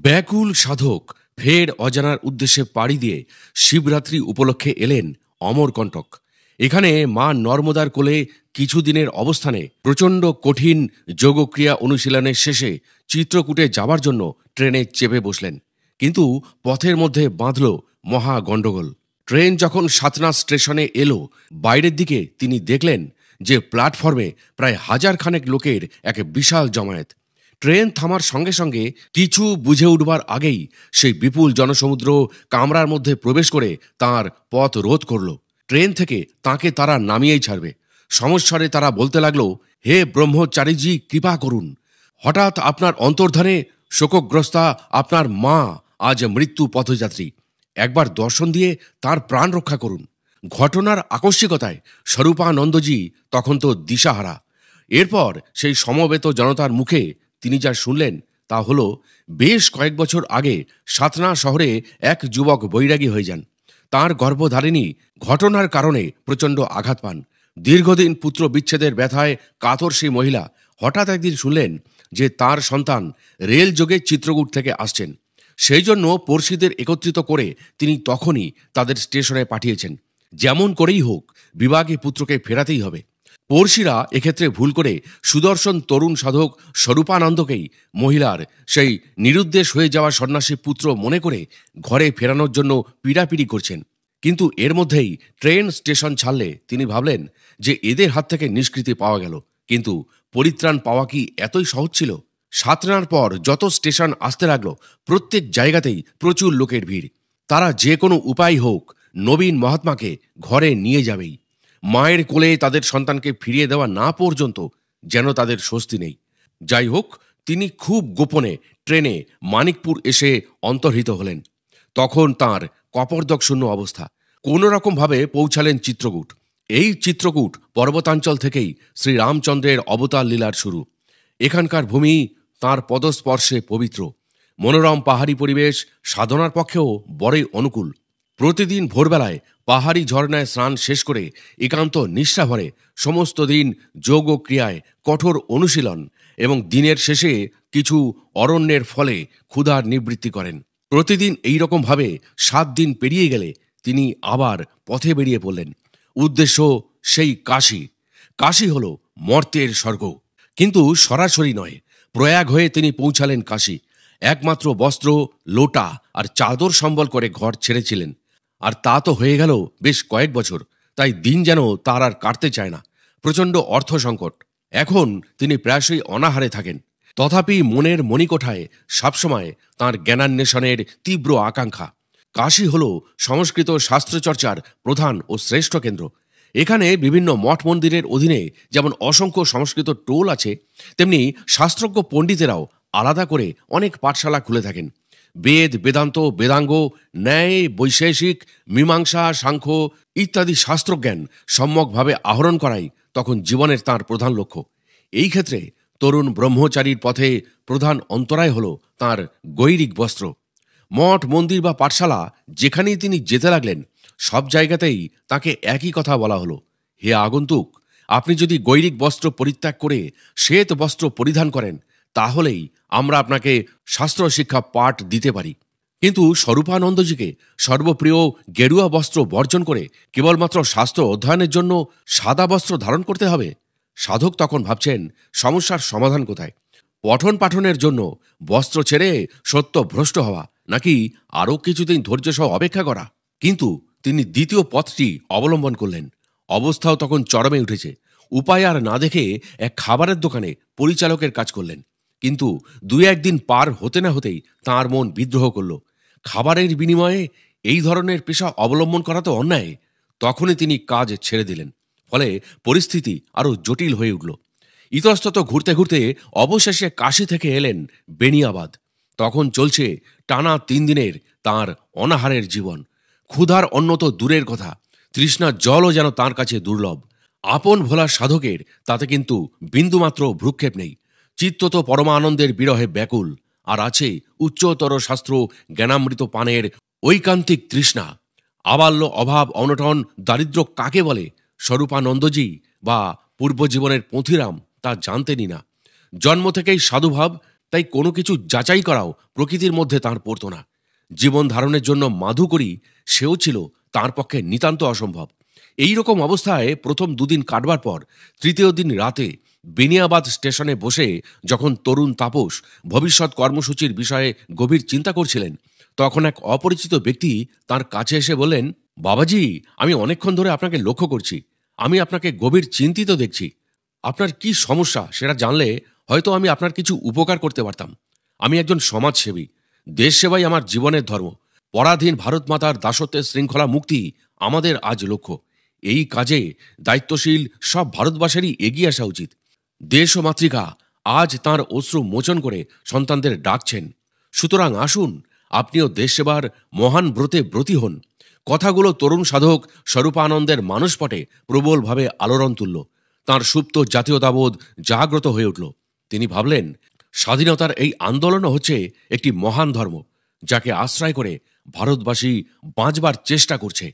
ব্যাকুল সাধক ফের অজানার উদ্দেশ্যে পাড়ি দিয়ে শিবরাত্রি উপলক্ষে এলেন অমরকণ্টক। এখানে মা নর্মদার কোলে কিছুদিনের অবস্থানে প্রচণ্ড কঠিন যোগক্রিয়া অনুশীলনের শেষে চিত্রকূটে যাবার জন্য ট্রেনে চেপে বসলেন। কিন্তু পথের মধ্যে বাঁধল মহা গণ্ডগোল। ট্রেন যখন সাতনা স্টেশনে এলো, বাইরের দিকে তিনি দেখলেন যে প্ল্যাটফর্মে প্রায় 1000 খানেক লোকের এক বিশাল জমায়েত। ট্রেন থামার সঙ্গে সঙ্গে কিছু বুঝে উঠবার আগেই সেই বিপুল জনসমুদ্র কামরার মধ্যে প্রবেশ করে তার পথ রোধ করল। ট্রেন থেকে তাকে তারা নামিয়েই ছাড়বে। সমস্বরে তারা বলতে লাগলো, হে ব্রহ্মচারীজি, কৃপা করুন। হঠাৎ আপনার অন্তর্ধানে শোকগ্রস্তা আপনার মা আজ মৃত্যু পথযাত্রী, একবার দর্শন দিয়ে তার প্রাণ রক্ষা করুন। ঘটনার আকস্মিকতায় স্বরূপানন্দজি তখন তো দিশাহারা। এরপর সেই সমবেত জনতার মুখে তিনি যা শুনলেন তা হলো, বেশ কয়েক বছর আগে সাতনা শহরে এক যুবক বৈরাগী হয়ে যান। তার গর্ভধারিণী ঘটনার কারণে প্রচণ্ড আঘাত পান। দীর্ঘদিন পুত্র বিচ্ছেদের ব্যথায় কাতর সেই মহিলা হঠাৎ একদিন শুনলেন যে তার সন্তান রেল যোগে চিত্রকূট থেকে আসছেন। সেই জন্য পড়শিদের একত্রিত করে তিনি তখনই তাদের স্টেশনে পাঠিয়েছেন। যেমন করেই হোক বিভাগী পুত্রকে ফেরাতেই হবে। পড়শিরা এক্ষেত্রে ভুল করে সুদর্শন তরুণ সাধক স্বরূপানন্দকেই মহিলার সেই নিরুদ্দেশ হয়ে যাওয়া সন্ন্যাসী পুত্র মনে করে ঘরে ফেরানোর জন্য পীড়াপিড়ি করছেন। কিন্তু এর মধ্যেই ট্রেন স্টেশন ছাড়লে তিনি ভাবলেন যে এদের হাত থেকে নিষ্কৃতি পাওয়া গেল। কিন্তু পরিত্রাণ পাওয়া কি এতই সহজ ছিল? সাতনার পর যত স্টেশন আসতে লাগলো, প্রত্যেক জায়গাতেই প্রচুর লোকের ভিড়। তারা যে কোনো উপায় হোক নবীন মহাত্মাকে ঘরে নিয়ে যাবেই। মায়ের কোলে তাদের সন্তানকে ফিরিয়ে দেওয়া না পর্যন্ত যেন তাদের স্বস্তি নেই। যাই হোক, তিনি খুব গোপনে ট্রেনে মানিকপুর এসে অন্তর্হিত হলেন। তখন তাঁর কপর্দক শূন্য অবস্থা। কোনো রকমভাবে পৌঁছালেন চিত্রকূট। এই চিত্রকূট পর্বতাঞ্চল থেকেই শ্রীরামচন্দ্রের অবতার লীলার শুরু। এখানকার ভূমি তাঁর পদস্পর্শে পবিত্র। মনোরম পাহাড়ি পরিবেশ সাধনার পক্ষেও বড়ই অনুকূল। প্রতিদিন ভোরবেলায় পাহাড়ি ঝর্ণায় স্নান শেষ করে একান্ত নিষ্ঠাভরে সমস্ত দিন যোগ ও ক্রিয়ায় কঠোর অনুশীলন এবং দিনের শেষে কিছু অরণ্যের ফলে ক্ষুধার নিবৃত্তি করেন। প্রতিদিন এই রকমভাবে 7 দিন পেরিয়ে গেলে তিনি আবার পথে বেরিয়ে পড়লেন। উদ্দেশ্য সেই কাশী। কাশী হল মর্ত্যের স্বর্গ। কিন্তু সরাসরি নয়, প্রয়াগ হয়ে তিনি পৌঁছালেন কাশী। একমাত্র বস্ত্র, লোটা আর চাদর সম্বল করে ঘর ছেড়েছিলেন। আর তা তো হয়ে গেল বেশ কয়েক বছর। তাই দিন যেন তার আর কাটতে চায় না। প্রচণ্ড অর্থ সংকট। এখন তিনি প্রায়শই অনাহারে থাকেন। তথাপি মনের মণিকোঠায় সবসময় তাঁর জ্ঞানান্বেষণের তীব্র আকাঙ্ক্ষা। কাশী হল সংস্কৃত শাস্ত্রচর্চার প্রধান ও শ্রেষ্ঠ কেন্দ্র। এখানে বিভিন্ন মঠ মন্দিরের অধীনে যেমন অসংখ্য সংস্কৃত টোল আছে, তেমনি শাস্ত্রজ্ঞ পণ্ডিতেরাও আলাদা করে অনেক পাঠশালা খুলে থাকেন। বেদ, বেদান্ত, বেদাঙ্গ, ন্যায়, বৈশেষিক, মীমাংসা, সাংখ্য ইত্যাদি শাস্ত্রজ্ঞান সম্যকভাবে আহরণ করাই তখন জীবনের তাঁর প্রধান লক্ষ্য। এই ক্ষেত্রে তরুণ ব্রহ্মচারীর পথে প্রধান অন্তরায় হল তাঁর গৈরিক বস্ত্র। মঠ, মন্দির বা পাঠশালা যেখানেই তিনি যেতে লাগলেন, সব জায়গাতেই তাকে একই কথা বলা হলো, হে আগন্তুক, আপনি যদি গৈরিক বস্ত্র পরিত্যাগ করে শ্বেত বস্ত্র পরিধান করেন, তাহলেই আমরা আপনাকে শাস্ত্র শিক্ষা পাঠ দিতে পারি। কিন্তু স্বরূপানন্দজিকে সর্বপ্রিয় গেরুয়া বস্ত্র বর্জন করে কেবলমাত্র শাস্ত্র অধ্যয়নের জন্য সাদা বস্ত্র ধারণ করতে হবে। সাধক তখন ভাবছেন, সমস্যার সমাধান কোথায়? পঠন পাঠনের জন্য বস্ত্র ছেড়ে সত্য ভ্রষ্ট হওয়া, নাকি আরও কিছুদিন ধৈর্য সহ অপেক্ষা করা? কিন্তু তিনি দ্বিতীয় পথটি অবলম্বন করলেন। অবস্থাও তখন চরমে উঠেছে। উপায় আর না দেখে এক খাবারের দোকানে পরিচালকের কাজ করলেন। কিন্তু 2-1 দিন পার হতে না হতেই তাঁর মন বিদ্রোহ করল। খাবারের বিনিময়ে এই ধরনের পেশা অবলম্বন করা তো অন্যায়। তখনই তিনি কাজ ছেড়ে দিলেন। ফলে পরিস্থিতি আরও জটিল হয়ে উঠল। ইতস্তত ঘুরতে ঘুরতে অবশেষে কাশী থেকে এলেন বেনিয়াবাদ। তখন চলছে টানা 3 দিনের তাঁর অনাহারের জীবন। ক্ষুধার অন্ন তো দূরের কথা, তৃষ্ণার জলও যেন তাঁর কাছে দুর্লভ। আপন ভোলা সাধকের তাতে কিন্তু বিন্দুমাত্র ভ্রুক্ষেপ নেই। চিত্ত তো পরমানন্দের বিরহে ব্যাকুল। আর আছে উচ্চতর শাস্ত্র জ্ঞানামৃত পানের ঐকান্তিক তৃষ্ণা। আবাল্য, অভাব, অনটন, দারিদ্র্য কাকে বলে স্বরূপানন্দজি বা পূর্বজীবনের পথিরাম তা জানতেনই না। জন্ম থেকেই সাধুভাব তাই কোনো কিছু যাচাই করাও প্রকৃতির মধ্যে তাঁর পড়ত না। জীবন ধারণের জন্য মাধুকরী সেও ছিল তাঁর পক্ষে নিতান্ত অসম্ভব। এই রকম অবস্থায় প্রথম দুদিন কাটবার পর তৃতীয় দিন রাতে বেনিয়াবাদ স্টেশনে বসে যখন তরুণ তাপস ভবিষ্যৎ কর্মসূচির বিষয়ে গভীর চিন্তা করছিলেন, তখন এক অপরিচিত ব্যক্তি তার কাছে এসে বললেন, বাবাজি, আমি অনেকক্ষণ ধরে আপনাকে লক্ষ্য করছি। আমি আপনাকে গভীর চিন্তিত দেখছি। আপনার কি সমস্যা সেটা জানলে হয়তো আমি আপনার কিছু উপকার করতে পারতাম। আমি একজন সমাজসেবী। দেশ সেবাই আমার জীবনের ধর্ম। পরাধীন ভারত মাতার দাসত্বের শৃঙ্খলা মুক্তি আমাদের আজ লক্ষ্য। এই কাজে দায়িত্বশীল সব ভারতবাসীরই এগিয়ে আসা উচিত। দেশ ও মাতৃকা আজ তাঁর অশ্রু মোচন করে সন্তানদের ডাকছেন। সুতরাং আসুন, আপনিও দেশ সেবার মহান ব্রতে ব্রতী হন। কথাগুলো তরুণ সাধক স্বরূপানন্দের মানসপটে প্রবলভাবে আলোড়ন তুলল। তাঁর সুপ্ত জাতীয়তাবোধ জাগ্রত হয়ে উঠল। তিনি ভাবলেন, স্বাধীনতার এই আন্দোলনও হচ্ছে একটি মহান ধর্ম, যাকে আশ্রয় করে ভারতবাসী বাঁচবার চেষ্টা করছে।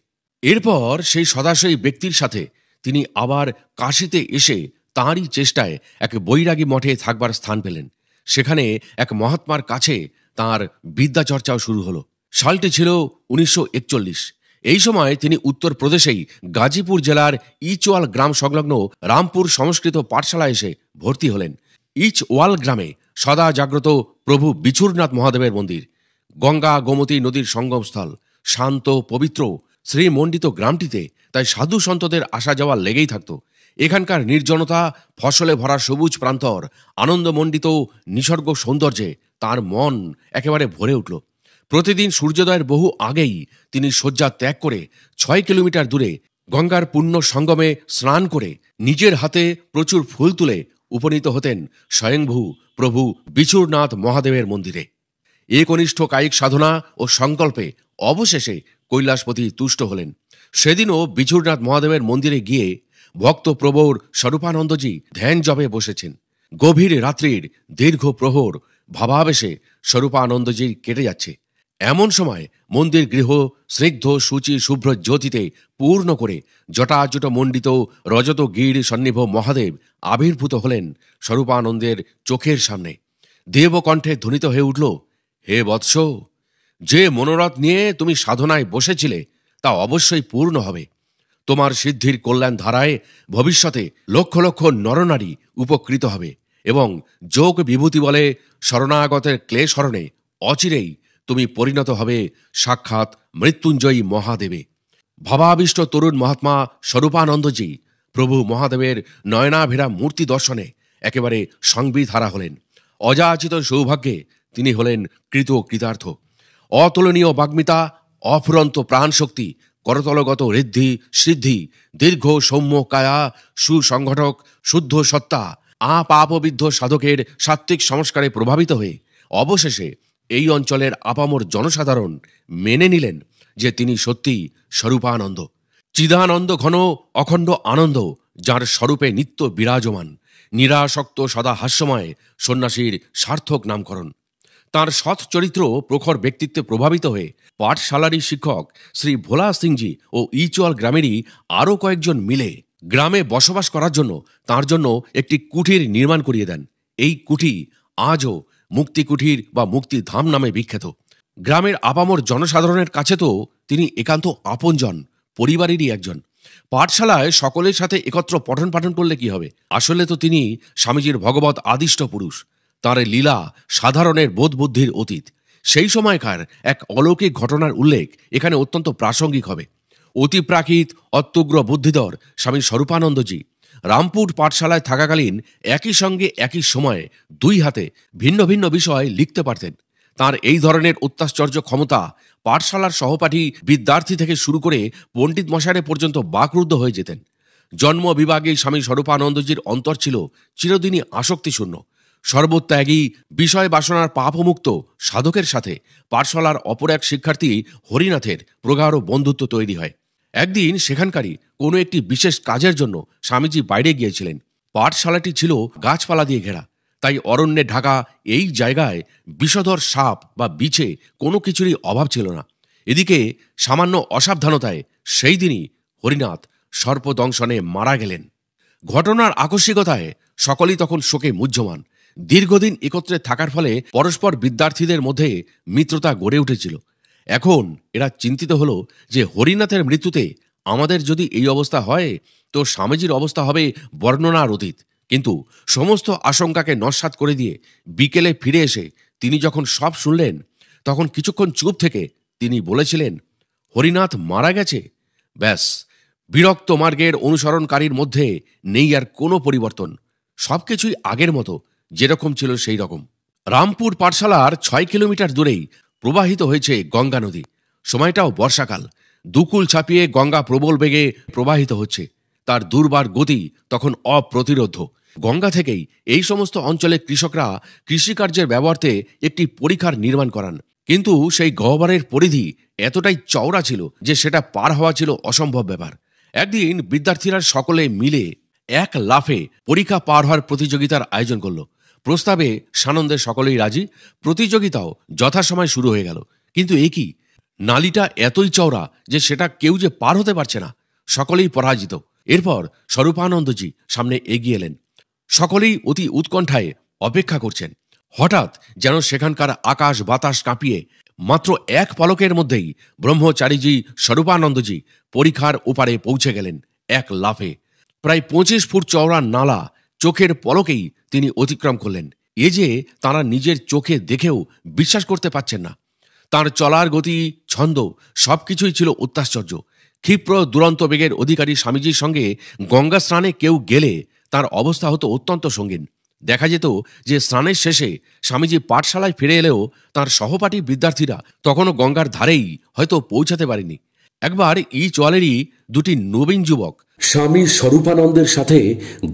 এরপর সেই সদাশয়ী ব্যক্তির সাথে তিনি আবার কাশীতে এসে তাঁরই চেষ্টায় এক বৈরাগী মঠে থাকবার স্থান পেলেন। সেখানে এক মহাত্মার কাছে তাঁর বিদ্যাচর্চাও শুরু হলো। সালটি ছিল 1941। এই সময় তিনি উত্তরপ্রদেশেই গাজীপুর জেলার ইচওয়াল গ্রাম সংলগ্ন রামপুর সংস্কৃত পাঠশালায় এসে ভর্তি হলেন। ইচওয়াল গ্রামে সদা জাগ্রত প্রভু বিছুরনাথ মহাদেবের মন্দির, গঙ্গা গোমতী নদীর সঙ্গমস্থল, শান্ত পবিত্র শ্রীমণ্ডিত গ্রামটিতে তাই সাধু সন্তদের আসা যাওয়া লেগেই থাকত। এখানকার নির্জনতা, ফসলে ভরা সবুজ প্রান্তর, আনন্দমণ্ডিত নিসর্গ সৌন্দর্যে তার মন একেবারে ভরে উঠল। প্রতিদিন সূর্যোদয়ের বহু আগেই তিনি শয্যা ত্যাগ করে 6 কিলোমিটার দূরে গঙ্গার পুণ্য সঙ্গমে স্নান করে নিজের হাতে প্রচুর ফুল তুলে উপনীত হতেন স্বয়ংভূ প্রভু বিছুরনাথ মহাদেবের মন্দিরে। একনিষ্ঠ কায়িক সাধনা ও সংকল্পে অবশেষে কৈলাসপতি তুষ্ট হলেন। সেদিনও বিছুরনাথ মহাদেবের মন্দিরে গিয়ে ভক্তপ্রবর স্বরূপানন্দজি ধ্যান জপে বসেছেন। গভীর রাত্রির দীর্ঘ প্রহর ভাবাবেশে স্বরূপানন্দজির কেটে যাচ্ছে। এমন সময় মন্দির গৃহ স্নিগ্ধ সূচি শুভ্র জ্যোতিতে পূর্ণ করে জটাজট মণ্ডিত রজত গির সন্নিভ মহাদেব আবির্ভূত হলেন স্বরূপানন্দের চোখের সামনে। দেবকণ্ঠে ধ্বনিত হয়ে উঠল, হে বৎস, যে মনোরথ নিয়ে তুমি সাধনায় বসেছিলে তা অবশ্যই পূর্ণ হবে। তোমার সিদ্ধির কল্যাণ ধারায় ভবিষ্যতে লক্ষ লক্ষ নরনারী উপকৃত হবে এবং যোগ বিভূতি বলে শরণাগতের ক্লেশ হরণে অচিরেই তুমি পরিণত হবে সাক্ষাৎ মৃত্যুঞ্জয়ী মহাদেবে। ভাবাবিষ্ট তরুণ মহাত্মা স্বরূপানন্দজি প্রভু মহাদেবের নয়নাভেরা মূর্তি দর্শনে একেবারে সংবিধারা হলেন। অযাচিত সৌভাগ্যে তিনি হলেন কৃতার্থ। অতুলনীয় বাগ্মিতা, অফুরন্ত প্রাণশক্তি, করতলগত ঋদ্ধি সিদ্ধি, দীর্ঘ সৌম্য কায়া, সুসংগঠক শুদ্ধ সত্তা, আপাপবিদ্ধ সাধকের সাত্ত্বিক সংস্কারে প্রভাবিত হয়ে অবশেষে এই অঞ্চলের আপামর জনসাধারণ মেনে নিলেন যে তিনি সত্যিই স্বরূপানন্দ, চিদানন্দ ঘন অখণ্ড আনন্দ, যার স্বরূপে নিত্য বিরাজমান, নিরাসক্ত সদা হাস্যময় সন্ন্যাসীর সার্থক নামকরণ। তাঁর সৎ চরিত্র প্রখর ব্যক্তিত্বে প্রভাবিত হয়ে পাঠশালারই শিক্ষক শ্রী ভোলা সিংজি ও ইচওয়াল গ্রামেরই আরও কয়েকজন মিলে গ্রামে বসবাস করার জন্য তাঁর জন্য একটি কুঠির নির্মাণ করিয়ে দেন। এই কুঠি আজও মুক্তি কুঠির বা মুক্তিধাম নামে বিখ্যাত। গ্রামের আপামর জনসাধারণের কাছে তো তিনি একান্ত আপনজন, পরিবারেরই একজন। পাঠশালায় সকলের সাথে একত্র পঠন পাঠন করলে কি হবে? আসলে তো তিনি স্বামীজির ভগবৎ আদিষ্ট পুরুষ। তাঁর লীলা সাধারণের বোধ বুদ্ধির অতীত। সেই সময়কার এক অলৌকিক ঘটনার উল্লেখ এখানে অত্যন্ত প্রাসঙ্গিক হবে। অতি প্রাকৃত অত্যুগ্র বুদ্ধিধর স্বামী স্বরূপানন্দজি রামপুর পাঠশালায় থাকাকালীন একই সঙ্গে একই সময়ে দুই হাতে ভিন্ন ভিন্ন বিষয় লিখতে পারতেন। তার এই ধরনের অত্যাশ্চর্য ক্ষমতা পাঠশালার সহপাঠী বিদ্যার্থী থেকে শুরু করে পণ্ডিত মশাইরে পর্যন্ত বাকরুদ্ধ হয়ে যেতেন। জন্ম বিভাগে স্বামী স্বরূপানন্দজির অন্তর ছিল চিরদিনই আসক্তিশূন্য। সর্বত্যাগী বিষয় বাসনার পাপমুক্ত সাধকের সাথে পাঠশালার অপর এক শিক্ষার্থী হরিনাথের প্রগাঢ় বন্ধুত্ব তৈরি হয়। একদিন সেখানকারই কোনো একটি বিশেষ কাজের জন্য স্বামীজি বাইরে গিয়েছিলেন। পাঠশালাটি ছিল গাছপালা দিয়ে ঘেরা, তাই অরণ্যে ঢাকা এই জায়গায় বিষধর সাপ বা বিছে কোনো কিছুরই অভাব ছিল না। এদিকে সামান্য অসাবধানতায় সেই দিনই হরিনাথ সর্পদংশনে মারা গেলেন। ঘটনার আকস্মিকতায় সকলেই তখন শোকে মুহ্যমান। দীর্ঘদিন একত্রে থাকার ফলে পরস্পর বিদ্যার্থীদের মধ্যে মিত্রতা গড়ে উঠেছিল। এখন এরা চিন্তিত হলো যে হরিনাথের মৃত্যুতে আমাদের যদি এই অবস্থা হয় তো স্বামীজির অবস্থা হবে বর্ণনার অতীত। কিন্তু সমস্ত আশঙ্কাকে নস্যাৎ করে দিয়ে বিকেলে ফিরে এসে তিনি যখন সব শুনলেন তখন কিছুক্ষণ চুপ থেকে তিনি বলেছিলেন, হরিনাথ মারা গেছে। ব্যাস, বিরক্ত মার্গের অনুসরণকারীর মধ্যে নেই আর কোনো পরিবর্তন। সবকিছুই আগের মতো, যেরকম ছিল সেই রকম। রামপুর পাঠশালার 6 কিলোমিটার দূরেই প্রবাহিত হয়েছে গঙ্গা নদী। সময়টাও বর্ষাকাল। দুকুল ছাপিয়ে গঙ্গা প্রবল বেগে প্রবাহিত হচ্ছে। তার দুর্বার গতি তখন অপ্রতিরোধ্য। গঙ্গা থেকেই এই সমস্ত অঞ্চলে কৃষকরা কৃষিকার্যের ব্যবহার্থে একটি পরিখার নির্মাণ করান। কিন্তু সেই গহ্বরের পরিধি এতটাই চওড়া ছিল যে সেটা পার হওয়া ছিল অসম্ভব ব্যাপার। একদিন বিদ্যার্থীরা সকলে মিলে এক লাফে পরীক্ষা পার হওয়ার প্রতিযোগিতার আয়োজন করল। প্রস্তাবে সানন্দে সকলেই রাজি। প্রতিযোগিতাও যথাসময় শুরু হয়ে গেল। কিন্তু এ কি, নালীটা এতই চওড়া যে সেটা কেউ যে পার হতে পারছে না। সকলেই পরাজিত। এরপর স্বরূপানন্দজি সামনে এগিয়ে এলেন। সকলেই অতি উৎকণ্ঠায় অপেক্ষা করছেন। হঠাৎ যেন সেখানকার আকাশ বাতাস কাঁপিয়ে মাত্র এক পলকের মধ্যেই ব্রহ্মচারীজি স্বরূপানন্দজি পরীক্ষার ওপারে পৌঁছে গেলেন এক লাফে। প্রায় 25 ফুট চওড়া নালা চোখের পলকেই তিনি অতিক্রম করলেন। এ যে তাঁরা নিজের চোখে দেখেও বিশ্বাস করতে পারছেন না। তার চলার গতি, ছন্দ সবকিছুই ছিল অত্যাশ্চর্য। ক্ষিপ্র দুরন্ত বেগের অধিকারী স্বামীজির সঙ্গে গঙ্গা স্নানে কেউ গেলে তার অবস্থা হতো অত্যন্ত সঙ্গীন। দেখা যেত যে স্নানের শেষে স্বামীজি পাঠশালায় ফিরে এলেও তার সহপাঠী বিদ্যার্থীরা তখনও গঙ্গার ধারেই হয়তো পৌঁছাতে পারেনি। একবার এই চলেরই দুটি নবীন যুবক স্বামী স্বরূপানন্দের সাথে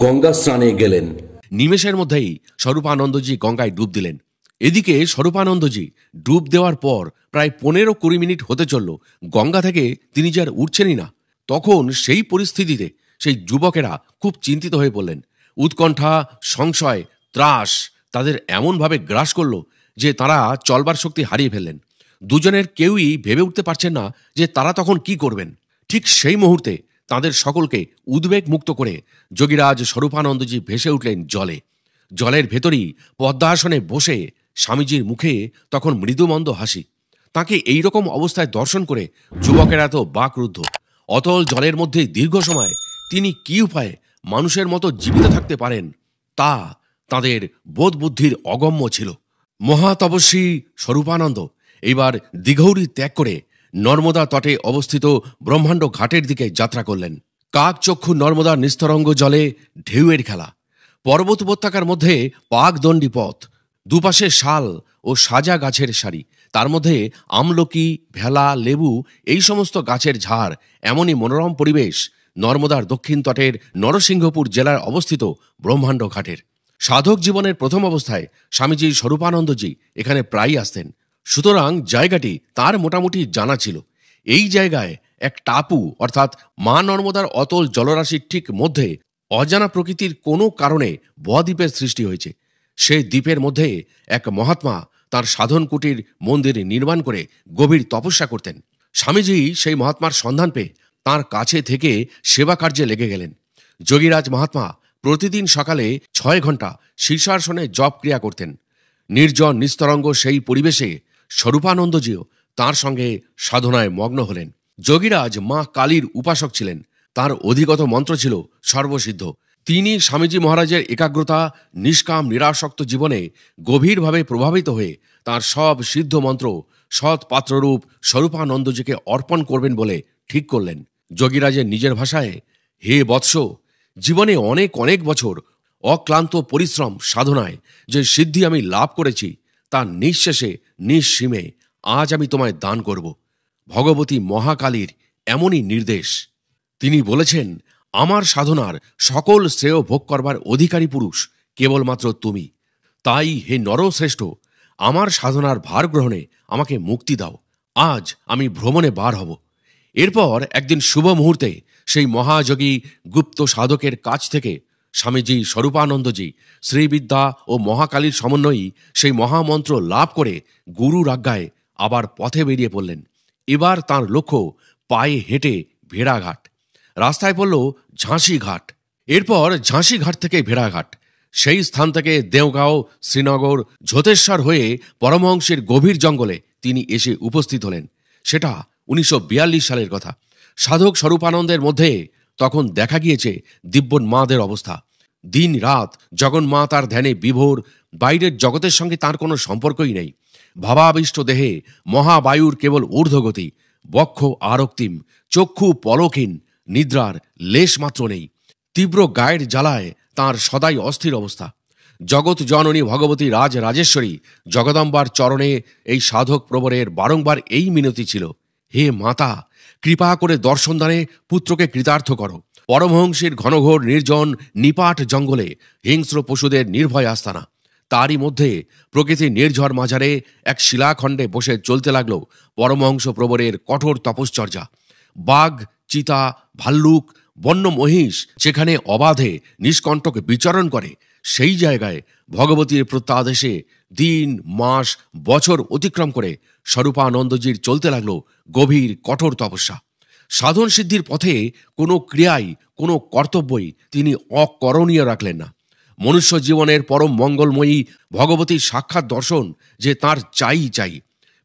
গঙ্গা স্নানে গেলেন। নিমেষের মধ্যেই স্বরূপানন্দজি গঙ্গায় ডুব দিলেন। এদিকে স্বরূপানন্দজি ডুব দেওয়ার পর প্রায় 15-20 মিনিট হতে চলল। গঙ্গা থেকে তিনি যে আর উঠছেনই না। তখন সেই পরিস্থিতিতে সেই যুবকেরা খুব চিন্তিত হয়ে পড়লেন। উৎকণ্ঠা, সংশয়, ত্রাস তাদের এমনভাবে গ্রাস করল যে তারা চলবার শক্তি হারিয়ে ফেললেন। দুজনের কেউই ভেবে উঠতে পারছেন না যে তারা তখন কি করবেন। ঠিক সেই মুহূর্তে তাদের সকলকে উদ্বেগ মুক্ত করে যোগীরাজ স্বরূপানন্দজি ভেসে উঠলেন জলে। জলের ভেতরই পদ্মাসনে বসে স্বামীজির মুখে তখন মৃদুমন্দ হাসি। তাকে এইরকম অবস্থায় দর্শন করে যুবকেরা তো বাকরুদ্ধ। অতল জলের মধ্যে দীর্ঘ সময় তিনি কি উপায়ে মানুষের মতো জীবিত থাকতে পারেন তা তাদের বোধ বুদ্ধির অগম্য ছিল। মহাতপস্বী স্বরূপানন্দ এইবার দিঘৌরি ত্যাগ করে নর্মদা তটে অবস্থিত ব্রহ্মাণ্ড ঘাটের দিকে যাত্রা করলেন। কাকচক্ষু নর্মদার নিস্তরঙ্গ জলে ঢেউয়ের খেলা। পর্বত উপত্যকার মধ্যে পাকদণ্ডী পথ, দুপাশে শাল ও সাজা গাছের সারি, তার মধ্যে আমলকি, ভেলা, লেবু এই সমস্ত গাছের ঝাড়। এমনই মনোরম পরিবেশ নর্মদার দক্ষিণ তটের নরসিংহপুর জেলার অবস্থিত ব্রহ্মাণ্ড ঘাটের। সাধক জীবনের প্রথম অবস্থায় স্বামীজি স্বরূপানন্দজি এখানে প্রায়ই আসতেন। সুতরাং জায়গাটি তার মোটামুটি জানা ছিল। এই জায়গায় এক টাপু অর্থাৎ মা নর্মদার অতল জলরাশির ঠিক মধ্যে অজানা প্রকৃতির কোনো কারণে বদ্বীপের সৃষ্টি হয়েছে। সেই দ্বীপের মধ্যে এক মহাত্মা তার সাধন কুটির মন্দির নির্মাণ করে গভীর তপস্যা করতেন। স্বামীজি সেই মহাত্মার সন্ধান পেয়ে তাঁর কাছে থেকে সেবা কার্যে লেগে গেলেন। যোগীরাজ মহাত্মা প্রতিদিন সকালে 6 ঘন্টা শীর্ষাসনে জপ ক্রিয়া করতেন। নির্জন নিস্তরঙ্গ সেই পরিবেশে স্বরূপানন্দজিও তাঁর সঙ্গে সাধনায় মগ্ন হলেন। যোগীরাজ মা কালীর উপাসক ছিলেন। তার অধিগত মন্ত্র ছিল সর্বসিদ্ধ। তিনি স্বামীজি মহারাজের একাগ্রতা, নিষ্কাম নিরাসক্ত জীবনে গভীরভাবে প্রভাবিত হয়ে তার সব সিদ্ধ মন্ত্র সৎ পাত্ররূপ স্বরূপানন্দজিকে অর্পণ করবেন বলে ঠিক করলেন। যোগীরাজের নিজের ভাষায়, হে বৎস, জীবনে অনেক অনেক বছর অক্লান্ত পরিশ্রম সাধনায় যে সিদ্ধি আমি লাভ করেছি তা নিঃশেষে নিঃসীমে আজ আমি তোমায় দান করব। ভগবতী মহাকালীর এমনই নির্দেশ। তিনি বলেছেন, আমার সাধনার সকল শ্রেয় ভোগ করবার অধিকারী পুরুষ কেবলমাত্র তুমি। তাই হে নরশ্রেষ্ঠ, আমার সাধনার ভার গ্রহণে আমাকে মুক্তি দাও। আজ আমি ভ্রমণে বার হব। এরপর একদিন শুভ মুহূর্তে সেই মহাযোগী গুপ্ত সাধকের কাছ থেকে স্বামীজি স্বরূপানন্দজি শ্রীবিদ্যা ও মহাকালীর সমন্বয়ী সেই মহামন্ত্র লাভ করে গুরুর আজ্ঞায় আবার পথে বেরিয়ে পড়লেন। এবার তাঁর লক্ষ্য পায়ে হেঁটে ভেড়াঘাট। রাস্তায় পড়ল ঝাঁসি ঘাট। এরপর ঝাঁসি ঘাট থেকে ভেড়াঘাট। সেই স্থান থেকে দেওগাঁও, শ্রীনগর, ঝোতেশ্বর হয়ে পরমহংসের গভীর জঙ্গলে তিনি এসে উপস্থিত হলেন। সেটা 1942 সালের কথা। সাধক স্বরূপানন্দের মধ্যে তখন দেখা গিয়েছে দিব্যোন্মাদের অবস্থা। দিন রাত জগন্মা তার ধ্যানে বিভোর, বাইরের জগতের সঙ্গে তার কোনো সম্পর্কই নেই। ভাবাবিষ্ট দেহে মহাবায়ুর কেবল ঊর্ধ্বগতি, বক্ষ আরক্তিম, চক্ষু পলকহীন, নিদ্রার লেশ মাত্র নেই। তীব্র গায়ের জ্বালায় তাঁর সদাই অস্থির অবস্থা। জগৎ জননী ভগবতী রাজ রাজেশ্বরী জগদম্বার চরণে এই সাধক প্রবরের বারংবার এই মিনতি ছিল, হে মাতা, কৃপা করে দর্শনদানে পুত্রকে কৃতার্থ করো। পরমহংসের ঘনঘোর নির্জন নিপাট জঙ্গলে হিংস্র পশুদের নির্ভয় আস্তানা। তারই মধ্যে প্রকৃতির নির্ঝর মাঝারে এক শিলাখণ্ডে বসে চলতে লাগল পরমহংস প্রবরের কঠোর তপশ্চর্যা। বাঘ, চিতা, ভাল্লুক, বন্য মহিষ যেখানে অবাধে নিষ্কণ্টক বিচরণ করে, সেই জায়গায় ভগবতীর প্রত্যাদেশে দিন, মাস, বছর অতিক্রম করে স্বরূপানন্দজির চলতে লাগল গভীর কঠোর তপস্যা। সাধন সিদ্ধির পথে কোনো ক্রিয়াই, কোনো কর্তব্যই তিনি অকরণীয় রাখলেন না। মনুষ্য জীবনের পরম মঙ্গলময়ী ভগবতীর সাক্ষাৎ দর্শন যে তাঁর চাই চাই।